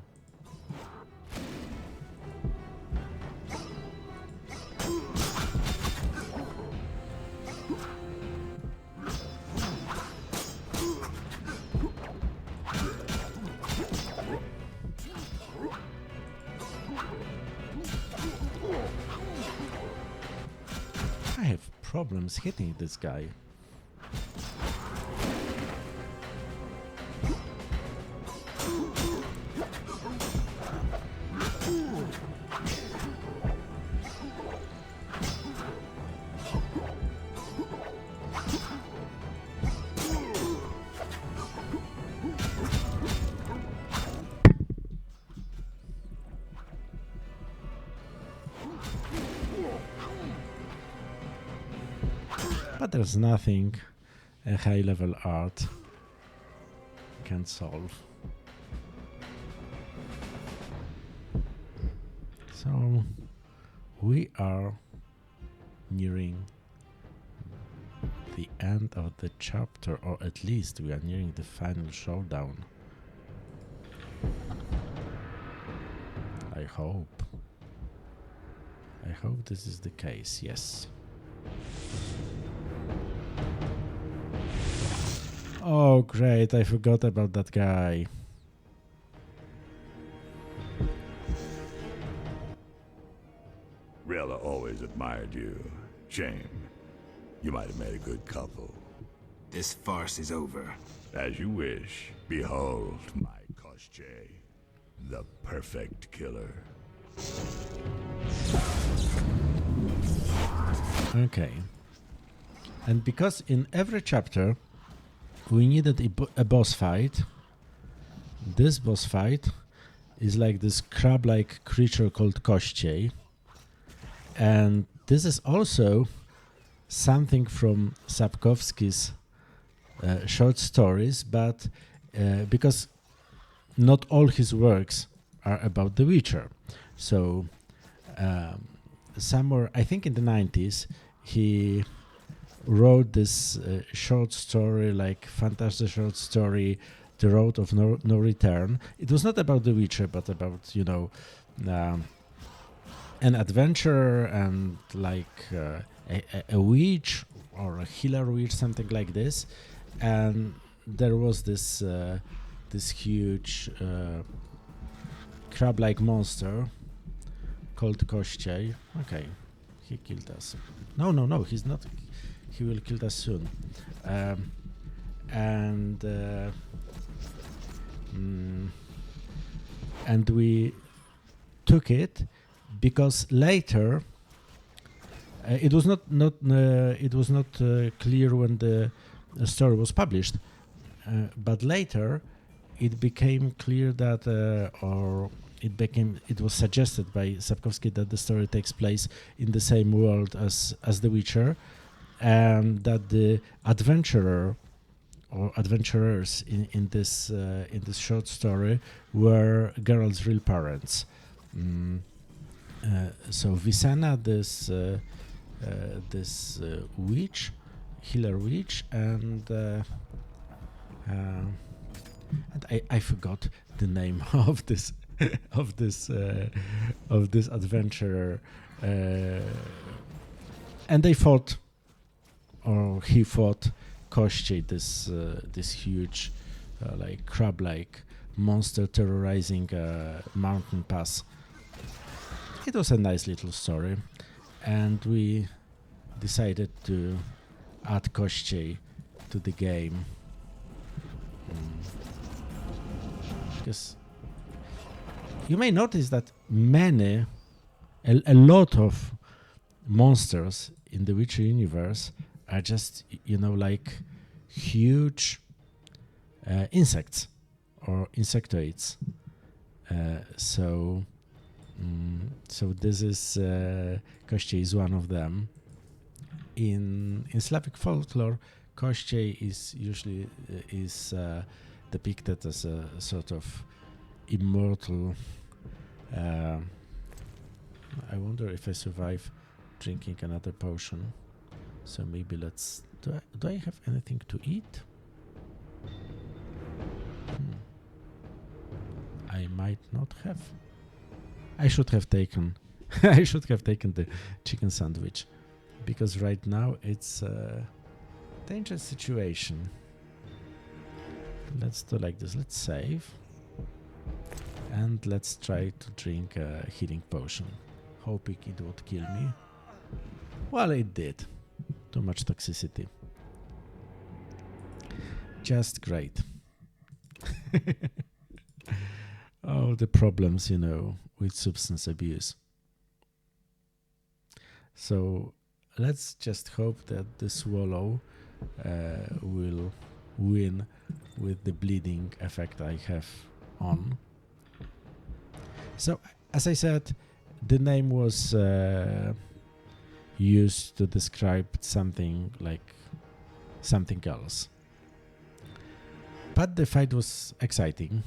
I have problems hitting this guy. But there's nothing a high-level art can solve. So we are nearing the end of the chapter, or at least we are nearing the final showdown. I hope this is the case, yes. Oh great, I forgot about that guy. Rayla always admired you. Shame. You might have made a good couple. This farce is over. As you wish. Behold my Koschei, the perfect killer. Okay. And because in every chapter we needed a boss fight, this boss fight is like this crab-like creature called Kościej. And this is also something from Sapkowski's short stories, but because not all his works are about The Witcher. So somewhere, I think in the 90s, he wrote this short story, like fantasy short story, The Road of No Return. It was not about The Witcher, but about, an adventurer and like a witch or a healer witch, something like this. And there was this huge crab-like monster called Kościej. Okay, he killed us. No, he's not. He will kill us soon. And we took it because later it was not clear when the story was published, but later it became clear that it was suggested by Sapkowski that the story takes place in the same world as The Witcher, and that the adventurer or adventurers in this short story were Geralt's real parents. So Visena, this witch, healer witch, and I forgot the name of this adventurer, and they fought, or he fought Kościej, this huge like crab-like monster terrorizing a mountain pass. It was a nice little story, and we decided to add Kościej to the game. Because you may notice that a lot of monsters in the Witcher universe are just, like huge insects or insectoids. So this is Kościej is one of them. In Slavic folklore, Kościej is usually depicted as a sort of immortal. I wonder if I survive drinking another potion. So maybe let's. Do I have anything to eat? I might not have. I should have taken. I should have taken the chicken sandwich, because right now it's a dangerous situation. Let's do like this. Let's save, and let's try to drink a healing potion, hoping it would kill me. Well, it did. Too much toxicity. Just great. Oh, the problems, with substance abuse. So let's just hope that the swallow will win with the bleeding effect I have on. So, as I said, the name was used to describe something else. But the fight was exciting.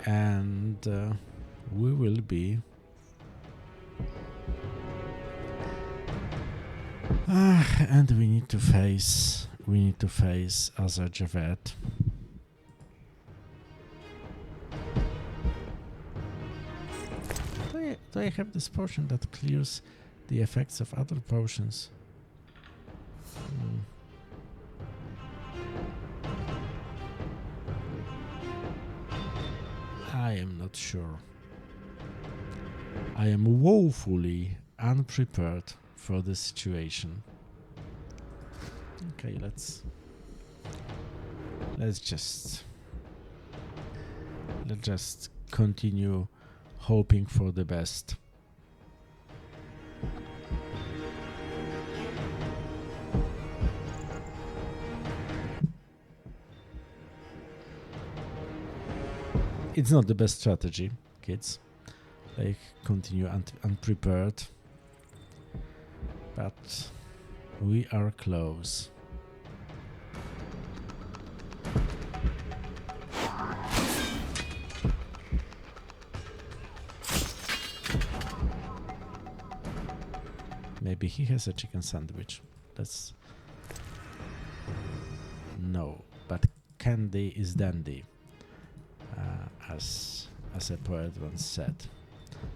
and we will be and we need to face Azar Javed. Do I have this potion that clears the effects of other potions? I am not sure. I am woefully unprepared for this situation. Okay, let's just continue hoping for the best. It's not the best strategy, kids. Like, continue unprepared. But we are close. Maybe he has a chicken sandwich. That's... No, but candy is dandy. As a poet once said.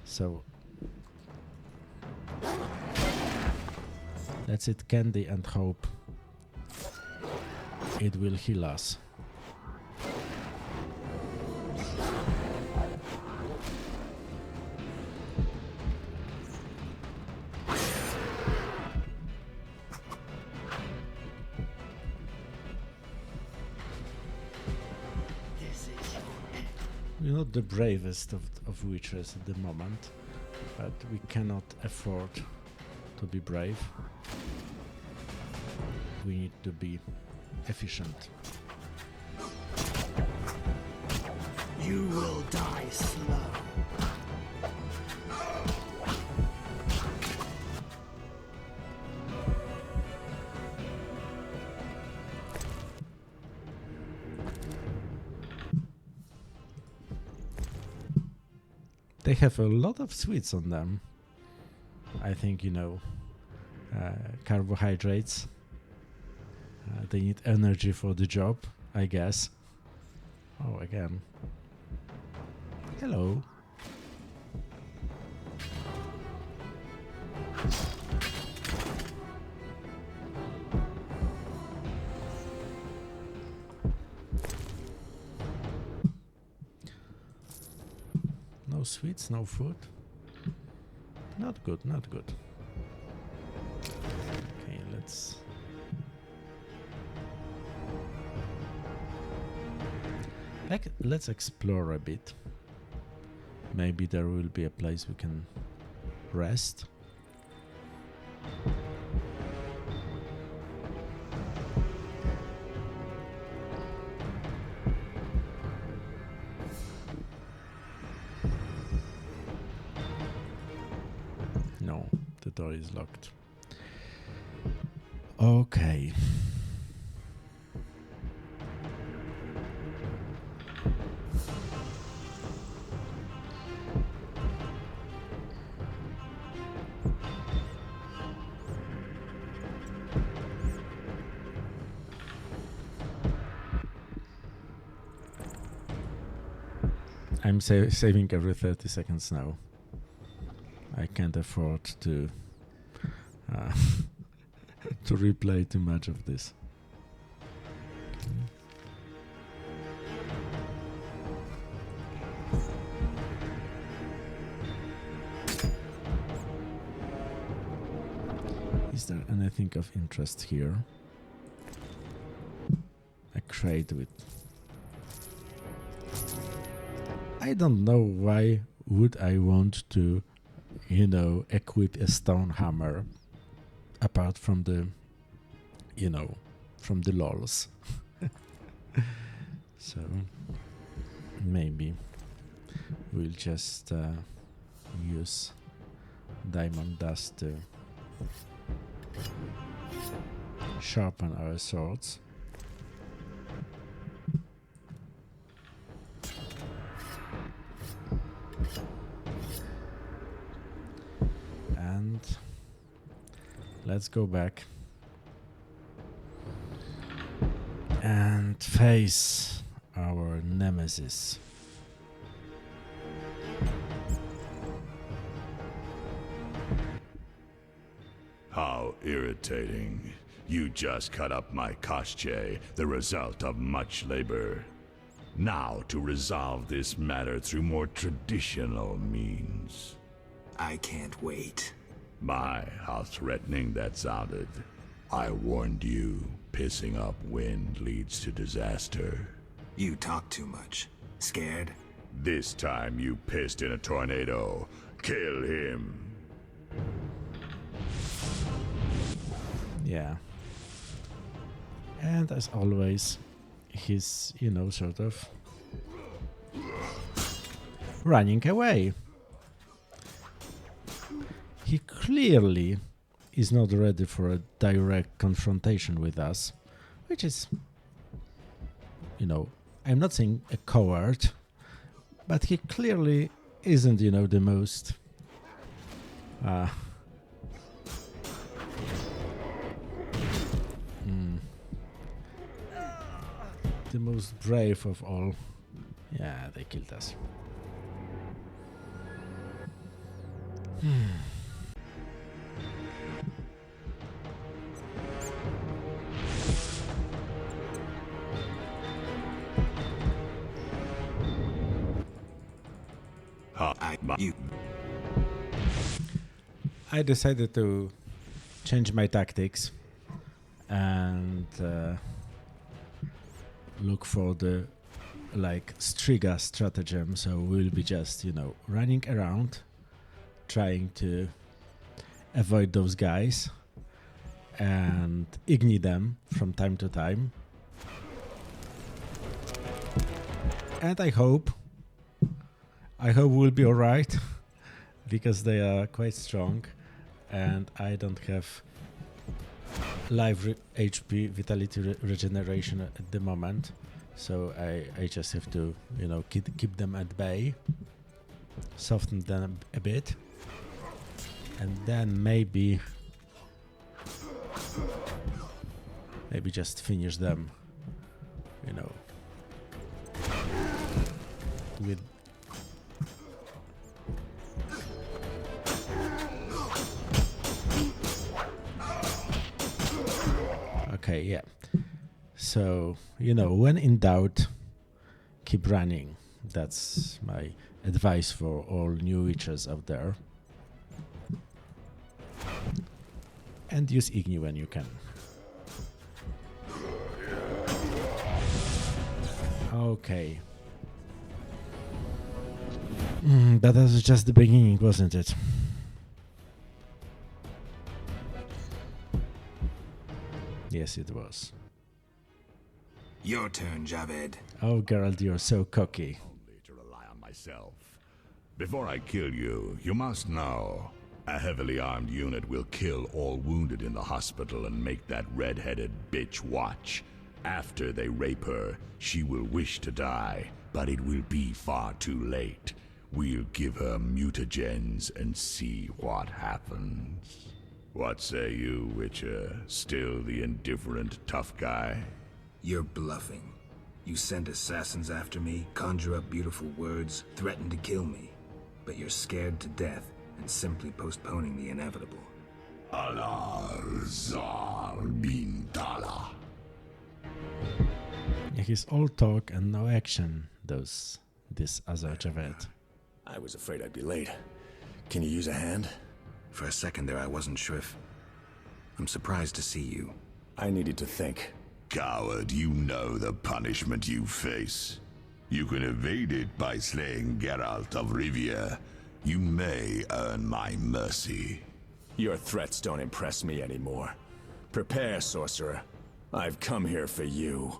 So let's eat candy and hope it will heal us. We're not the bravest of witches at the moment, but we cannot afford to be brave. We need to be efficient. You will die slow. They have a lot of sweets on them. I think, carbohydrates. They need energy for the job, I guess. Oh, again. Hello. No sweets, no food. Not good, not good. Okay, let's explore a bit. Maybe there will be a place we can rest. No, the door is locked. Okay. I'm saving every 30 seconds now. I can't afford to to replay too much of this. Is there anything of interest here? A crate with... I don't know why would I want to, equip a stone hammer apart from the, from the lols. So maybe we'll just use diamond dust to sharpen our swords. let's go back and face our nemesis. How irritating. You just cut up my koshche, the result of much labor. Now to resolve this matter through more traditional means. I can't wait. My, how threatening that sounded. I warned you, pissing up wind leads to disaster. You talk too much. Scared? This time you pissed in a tornado. Kill him. Yeah. And as always, he's, sort of running away. He clearly is not ready for a direct confrontation with us, which is, I'm not saying a coward, but he clearly isn't, the most the most brave of all. Yeah, they killed us. I decided to change my tactics and look for the Striga stratagem. So we'll be just, running around, trying to avoid those guys and ignite them from time to time. And I hope we'll be alright because they are quite strong and I don't have life HP vitality regeneration at the moment, so I just have to keep them at bay, soften them a bit, and then maybe just finish them with okay, yeah. So, when in doubt, keep running. That's my advice for all new witches out there. And use Igni when you can. Okay. That was just the beginning, wasn't it? Yes, it was. Your turn, Javed. Oh, Geralt, you're so cocky. Only to rely on myself. Before I kill you, you must know. A heavily armed unit will kill all wounded in the hospital and make that red-headed bitch watch. After they rape her, she will wish to die, but it will be far too late. We'll give her mutagens and see what happens. What say you, Witcher? Still the indifferent tough guy? You're bluffing. You send assassins after me, conjure up beautiful words, threaten to kill me. But you're scared to death and simply postponing the inevitable. Azar Bintala. Yeah, he's all talk and no action, this Azar Javed. I was afraid I'd be late. Can you use a hand? For a second there, I wasn't sure if... I'm surprised to see you. I needed to think. Coward, you know the punishment you face. You can evade it by slaying Geralt of Rivia. You may earn my mercy. Your threats don't impress me anymore. Prepare, sorcerer. I've come here for you.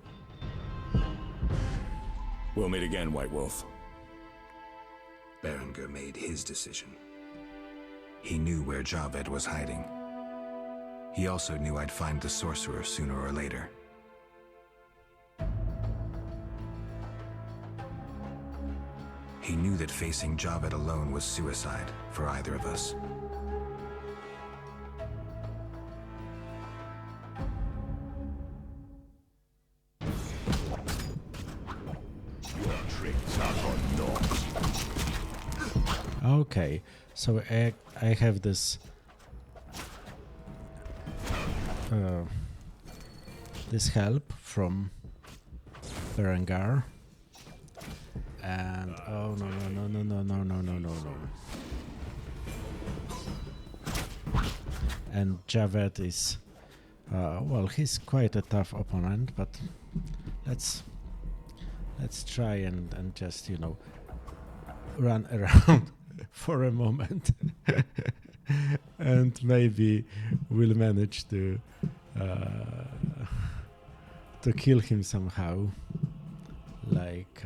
We'll meet again, White Wolf. Berenger made his decision. He knew where Javed was hiding. He also knew I'd find the sorcerer sooner or later. He knew that facing Javed alone was suicide for either of us. Okay, so I have this this help from Berengar, and oh no. And Javed is well, he's quite a tough opponent, but let's try and just, you know, run around for a moment and maybe we'll manage to kill him somehow, like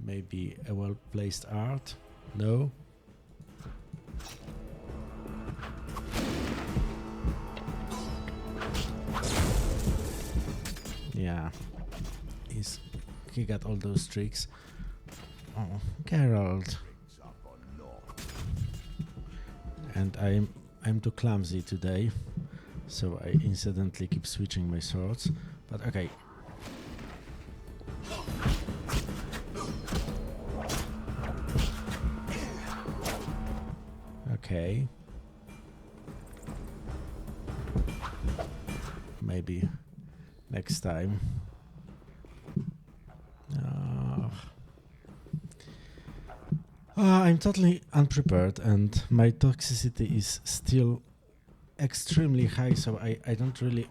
maybe a well-placed art. No. Yeah, he got all those tricks. Oh, Geralt. And I'm too clumsy today, so I incidentally keep switching my swords. But okay. Okay. Maybe next time. I'm totally unprepared and my toxicity is still extremely high, so I can't really,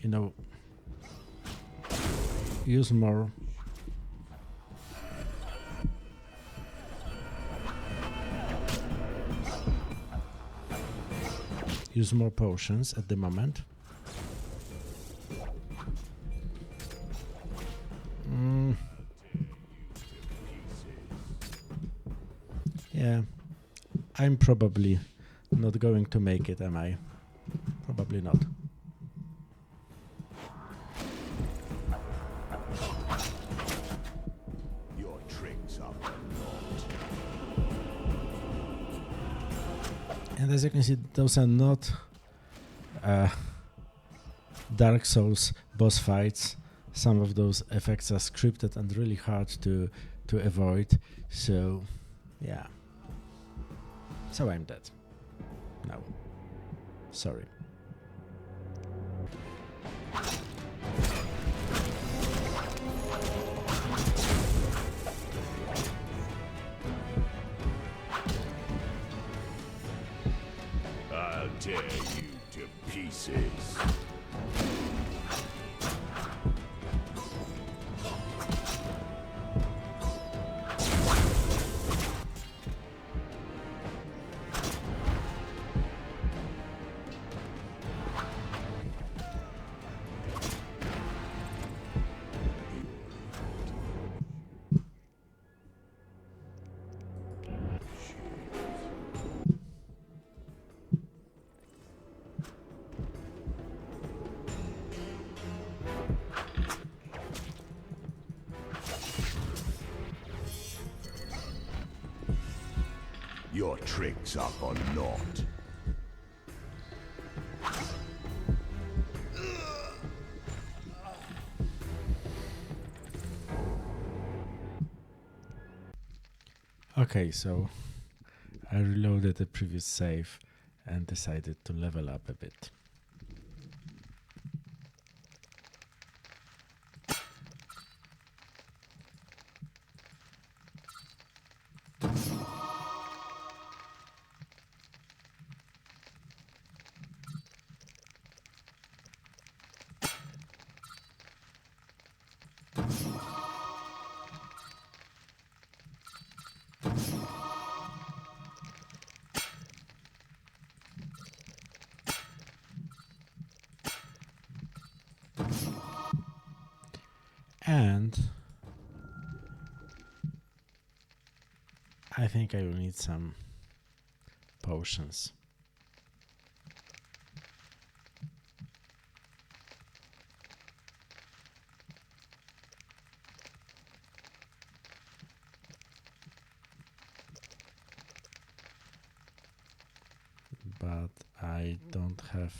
you know, use more potions at the moment. Yeah, I'm probably not going to make it, am I? Probably not. Your tricks are not. And as you can see, those are not Dark Souls boss fights. Some of those effects are scripted and really hard to avoid. So, yeah. So I'm dead. No. Sorry. I'll tear you to pieces. Your tricks are for naught. Okay, so I reloaded the previous save and decided to level up a bit. And I think I will need some potions. But I don't have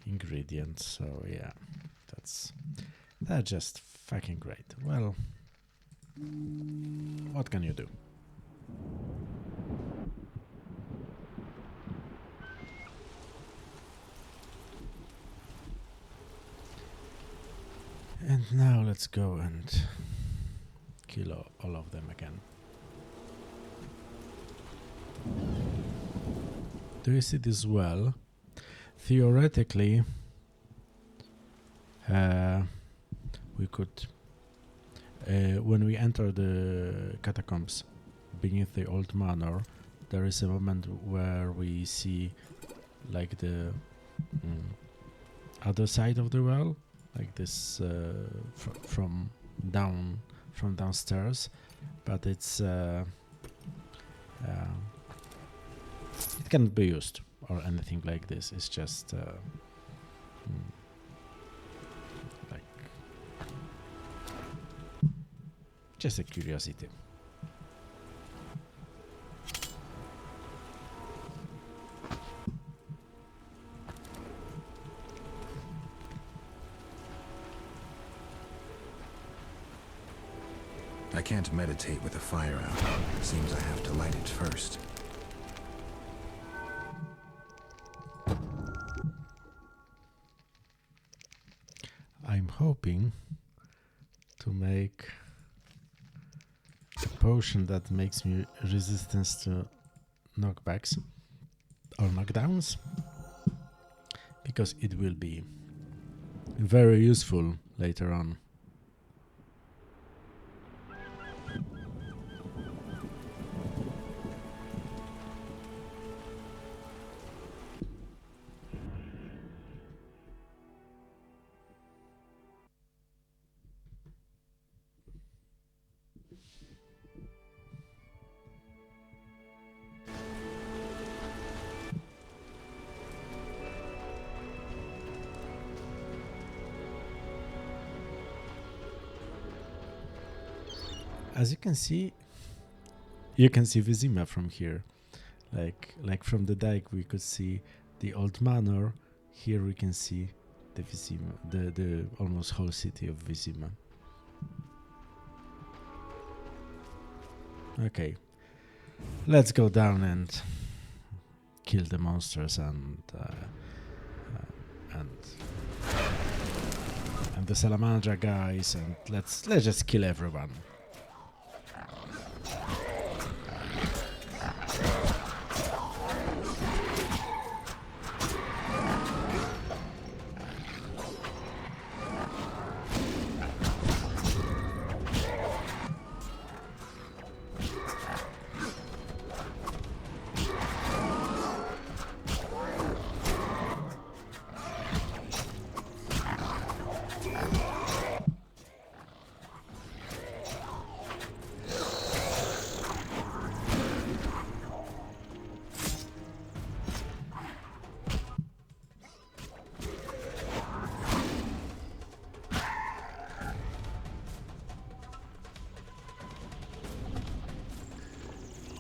ingredients, so yeah, that's just fucking great. Well, What can you do? And now let's go and kill all of them again. Do you see this well? Theoretically, we could, when we enter the catacombs beneath the old manor, there is a moment where we see like the other side of the well, like this from downstairs, but it's it can't be used or anything like this. It's just like just a curiosity. I can't meditate with the fire out. Seems I have to light it first. I'm hoping to make a potion that makes me resistance to knockbacks or knockdowns, because it will be very useful later on. As you can see Vizima from here. Like from the dike we could see the old manor. Here we can see the Vizima, the almost whole city of Vizima. Okay, let's go down and kill the monsters and the Salamandra guys, and let's just kill everyone.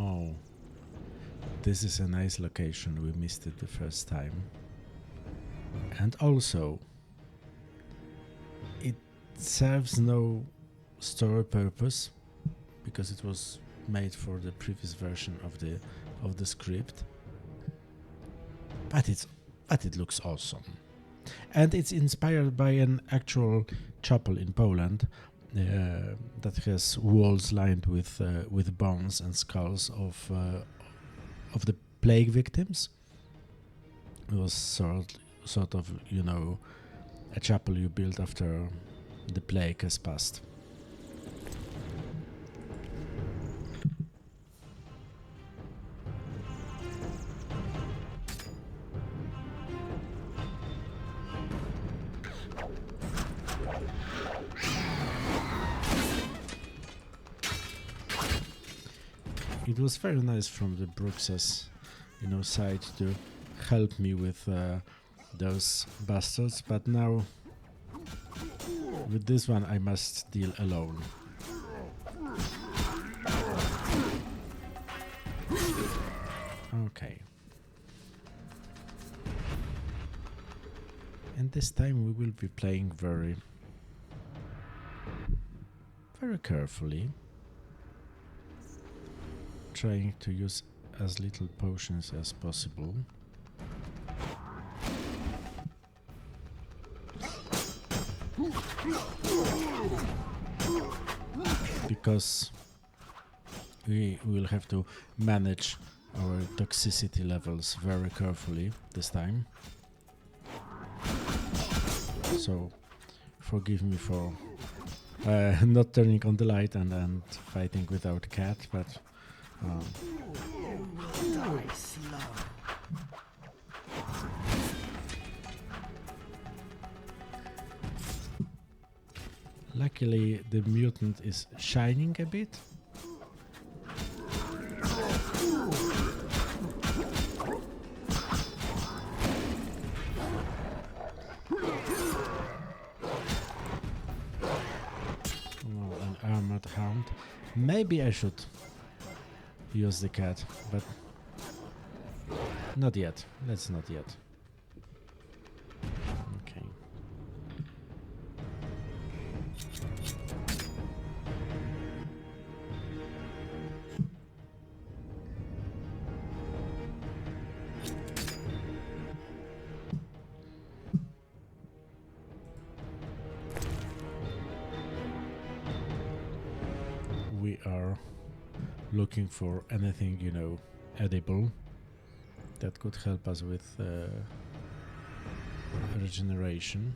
Oh, this is a nice location. We missed it the first time. And also, it serves no story purpose because it was made for the previous version of the script. But it looks awesome. And it's inspired by an actual chapel in Poland that has walls lined with bones and skulls of the plague victims. It was sort of, you know, a chapel you built after the plague has passed. It was very nice from the Brooks's, side to help me with those bastards, but now with this one I must deal alone. Okay. And this time we will be playing very carefully. trying to use as little potions as possible. Because we will have to manage our toxicity levels very carefully this time. So forgive me for not turning on the light and fighting without cat, but Die slow. luckily the mutant is shining a bit. Armored hound. Maybe I should use the cat, but not yet. Let's not yet. Okay. We are looking for anything, you know, edible that could help us with regeneration.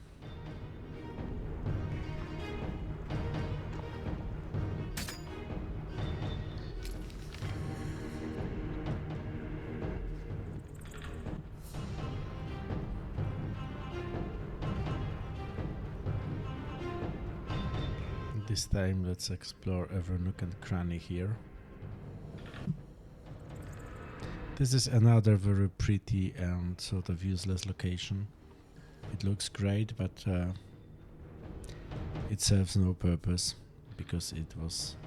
This time let's explore every nook and cranny here. This is another very pretty and sort of useless location. It looks great, but it serves no purpose because it was...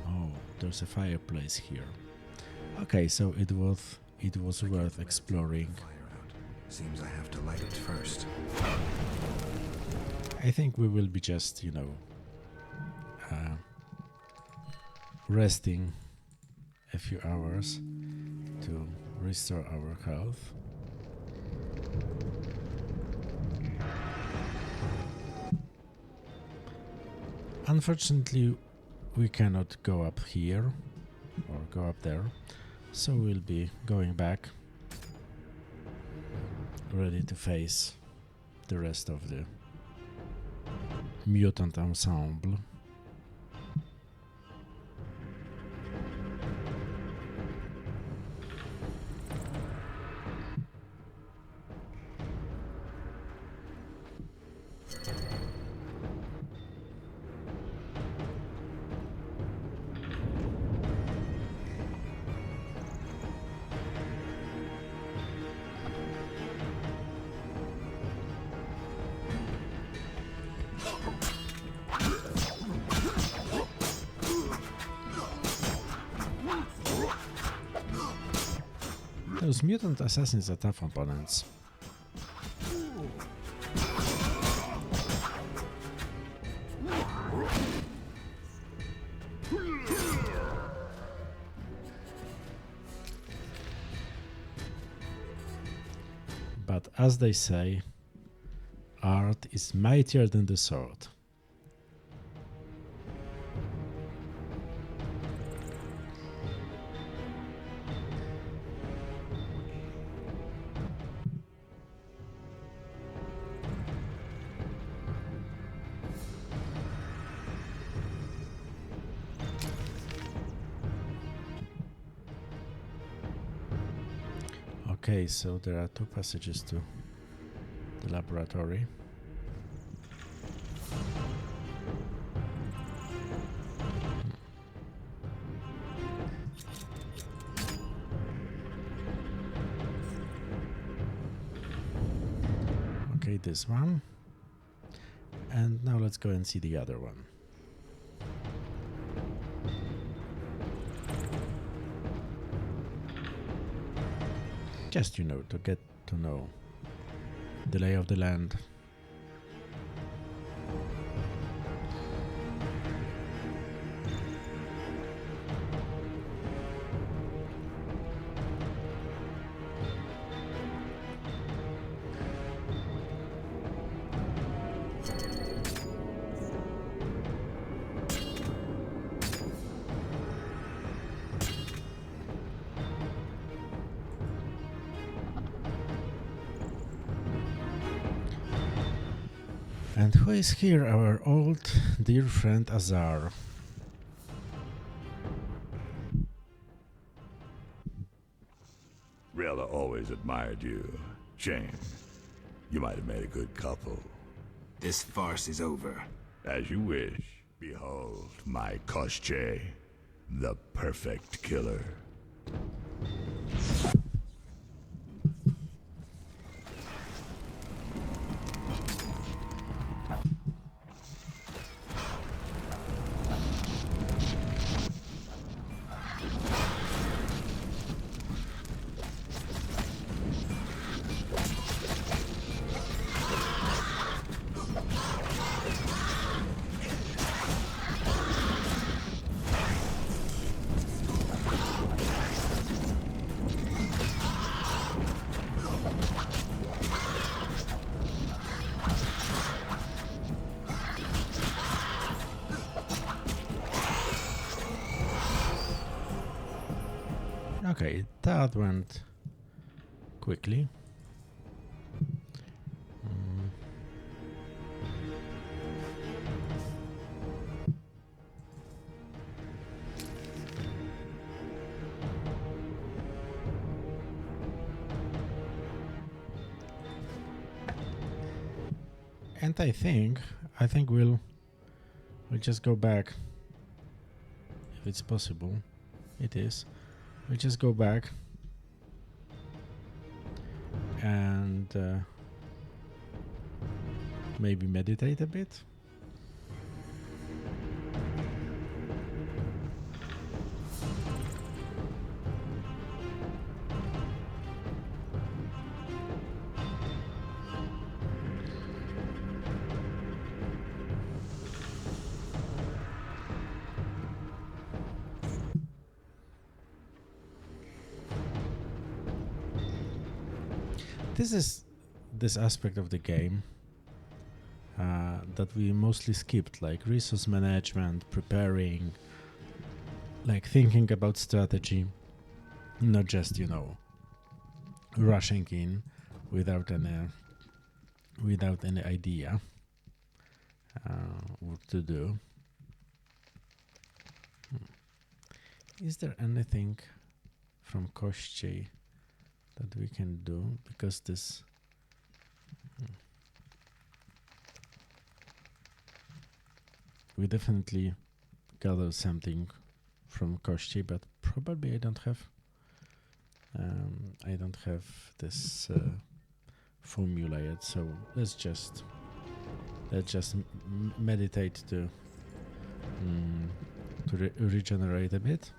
Oh, there's a fireplace here. Okay, so it was worth exploring. Seems I have to light it first. I think we will be just, you know, resting a few hours to restore our health. Unfortunately, we cannot go up here or go up there, so we'll be going back, ready to face the rest of the mutant ensemble. Those mutant assassins are tough opponents. But as they say, art is mightier than the sword. Okay, so there are two passages to the laboratory. Okay, this one. And now let's go and see the other one. Just, you know, to get to know the lay of the land. And who is here? Our old dear friend Azar. Rella always admired you. Shame. You might have made a good couple. This farce is over. As you wish. Behold, my Koschei, the perfect killer. Okay, that went quickly. And I think we'll just go back if it's possible. It is. We'll just go back and maybe meditate a bit. This is this aspect of the game that we mostly skipped, like resource management, preparing, like thinking about strategy, not just, you know, rushing in without any idea what to do. Is there anything from Koschei that we can do? Because this we definitely gather something from Koschei, but probably I don't have this formula yet, so let's just meditate to regenerate a bit.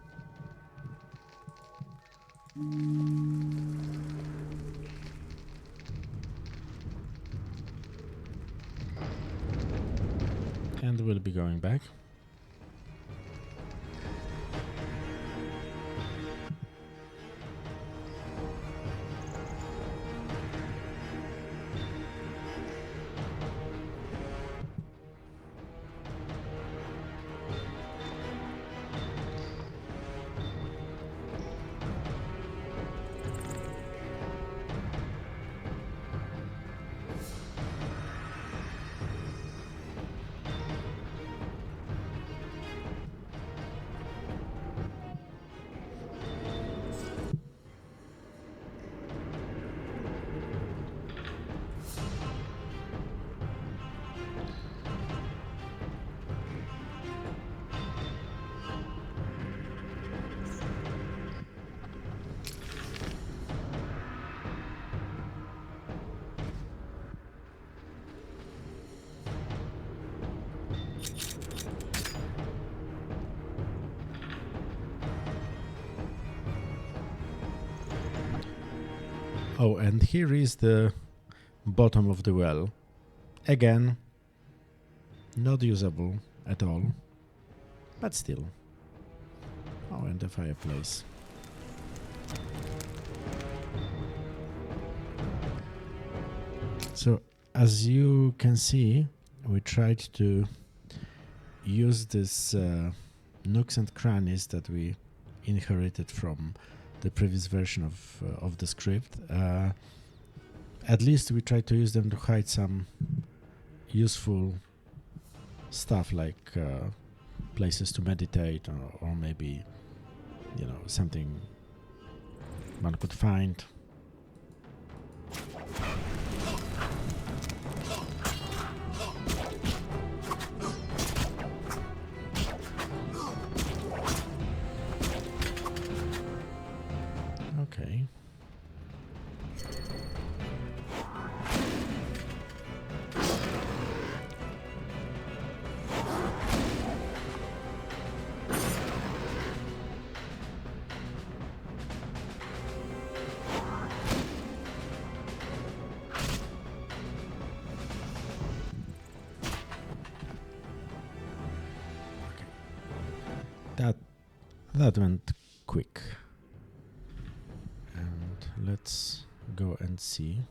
And we'll be going back. Oh, and here is the bottom of the well. Again, not usable at all, but still. Oh, and the fireplace. So, as you can see, we tried to use this nooks and crannies that we inherited from the previous version of the script. At least we tried to use them to hide some useful stuff like places to meditate, or maybe, you know, something one could find. Okay. That went quick. And let's go and see.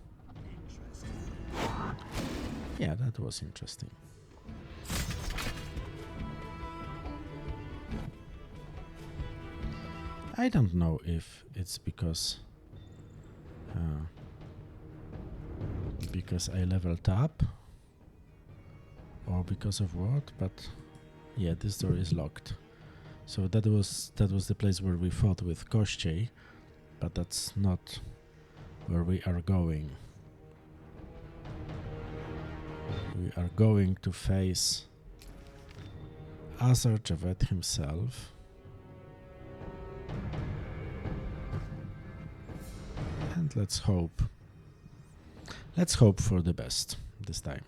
Yeah, that was interesting. I don't know if it's because I leveled up or because of what, but yeah, this door is locked. So that was the place where we fought with Kościej, but that's not where we are going. We are going to face Azar Javed himself. And let's hope for the best this time.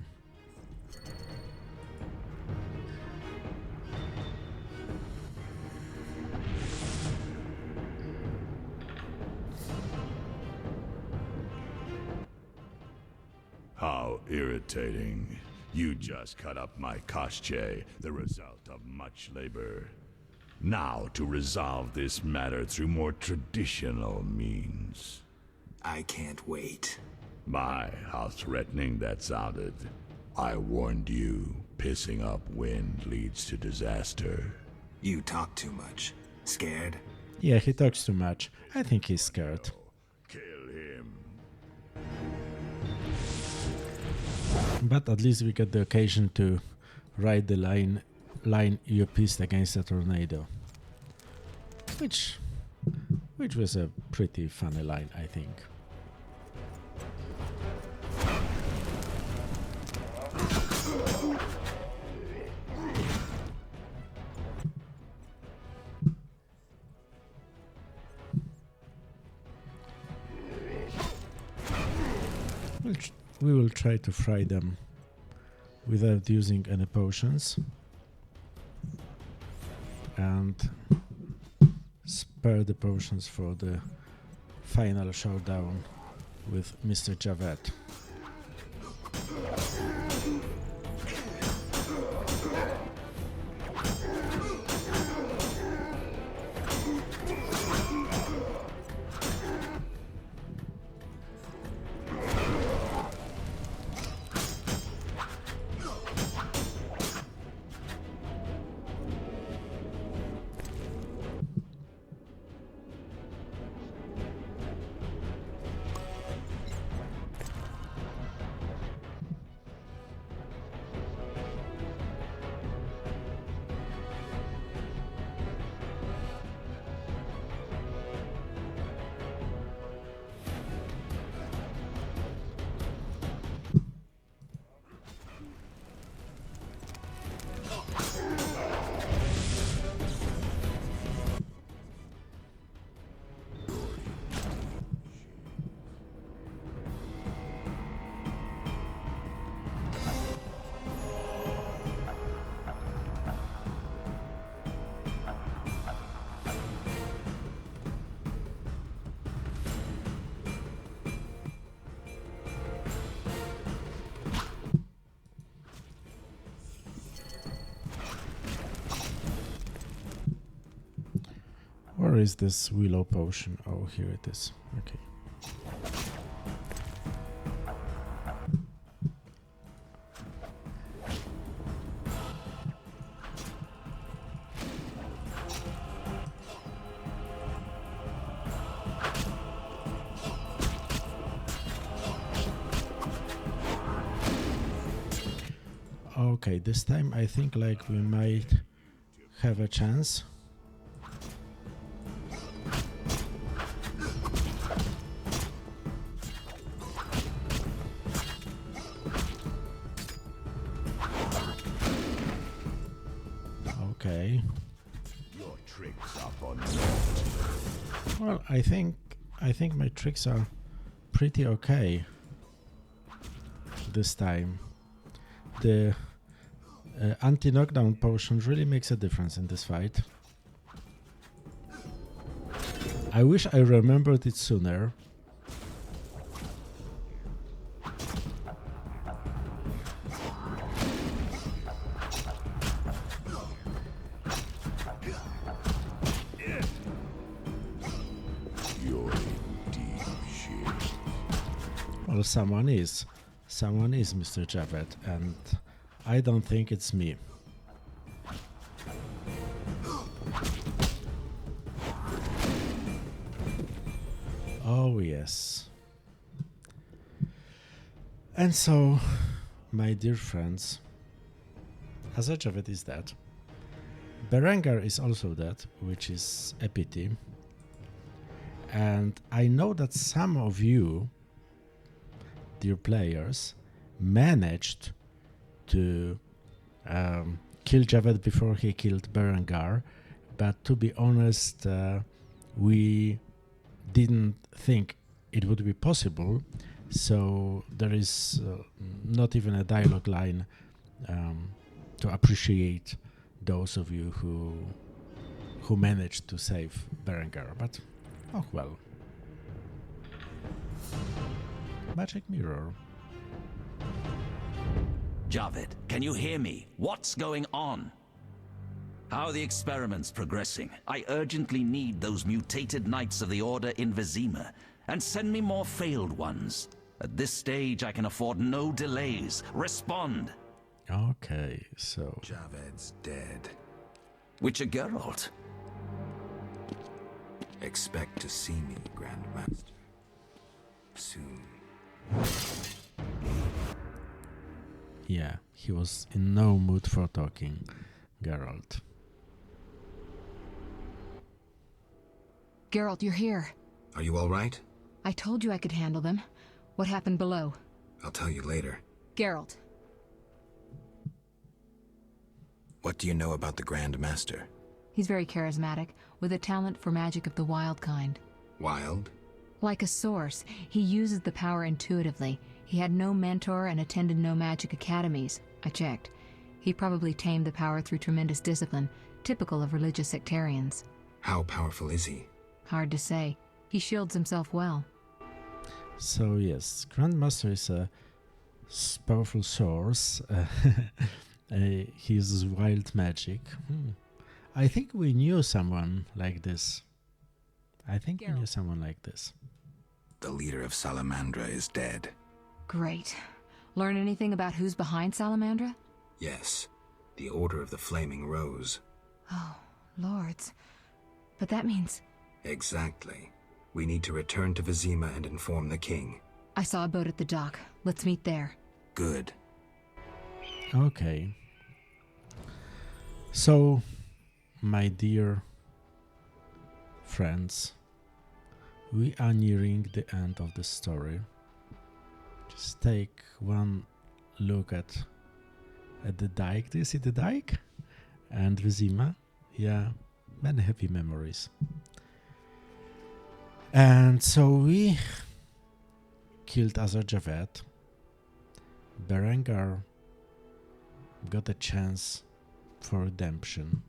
How irritating. You just cut up my Kościej, the result of much labor. Now to resolve this matter through more traditional means. I can't wait. My, how threatening that sounded. I warned you, pissing up wind leads to disaster. You talk too much. Scared? Yeah, he talks too much. I think he's scared. Kill him. But at least we got the occasion to write the line "You pissed against a tornado," which was a pretty funny line, I think. We will try to fry them without using any potions and spare the potions for the final showdown with Mr. Javed. Where is this willow potion? Oh, here it is. Okay. Okay, this time I think like we might have a chance. Okay. Your tricks are for Well, I think my tricks are pretty okay this time. The anti-knockdown potion really makes a difference in this fight. I wish I remembered it sooner. You're in deep shit. Well, someone is, Mr. Javed, and I don't think it's me. Oh yes. And so, my dear friends, Azar Javed is dead. Berengar is also dead, which is a pity. And I know that some of you, dear players, managed to kill Javed before he killed Berengar, but to be honest, we didn't think it would be possible, so there is not even a dialogue line to appreciate those of you who managed to save Berengar, but oh well. Magic mirror. Javed, can you hear me? What's going on? How are the experiments progressing? I urgently need those mutated Knights of the Order in Vizima, and send me more failed ones. At this stage, I can afford no delays. Respond! Okay, so... Javed's dead. Witcher Geralt? Expect to see me, Grandmaster. Soon. Yeah, he was in no mood for talking, Geralt. Geralt, you're here. Are you all right? I told you I could handle them. What happened below? I'll tell you later. Geralt. What do you know about the Grand Master? He's very charismatic, with a talent for magic of the wild kind. Wild? Like a source, he uses the power intuitively. He had no mentor and attended no magic academies. I checked. He probably tamed the power through tremendous discipline, typical of religious sectarians. How powerful is he? Hard to say. He shields himself well. So yes, Grandmaster is a powerful source. He uses wild magic. I think we knew someone like this. We knew someone like this. The leader of Salamandra is dead. Great. Learn anything about who's behind Salamandra? Yes, the Order of the Flaming Rose. Oh, lords. But that means... Exactly. We need to return to Vizima and inform the king. I saw a boat at the dock. Let's meet there. Good. Okay. So, my dear friends, we are nearing the end of the story. Just take one look at the dike. Do you see the dike? And Vizima? Yeah, many happy memories. And so we killed Azar Javed. Berengar got a chance for redemption.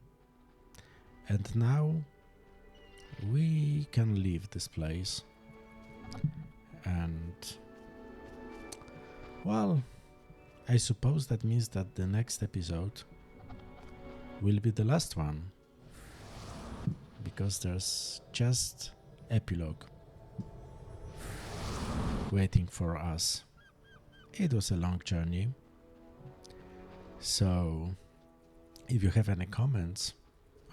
And now we can leave this place. And well, I suppose that means that the next episode will be the last one, because there's just epilogue waiting for us. It was a long journey, so if you have any comments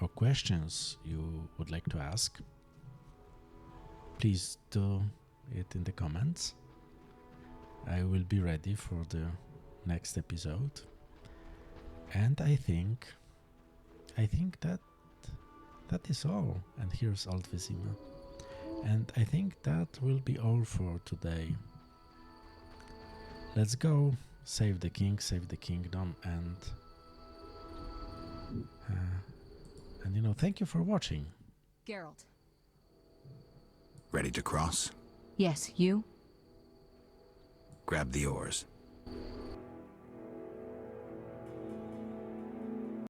or questions you would like to ask, please do it in the comments. I will be ready for the next episode. And I think that is all. And here's Alt Vizima. And I think that will be all for today. Let's go save the king, save the kingdom, and you know, thank you for watching. Geralt. Ready to cross? Yes, you? Grab the oars.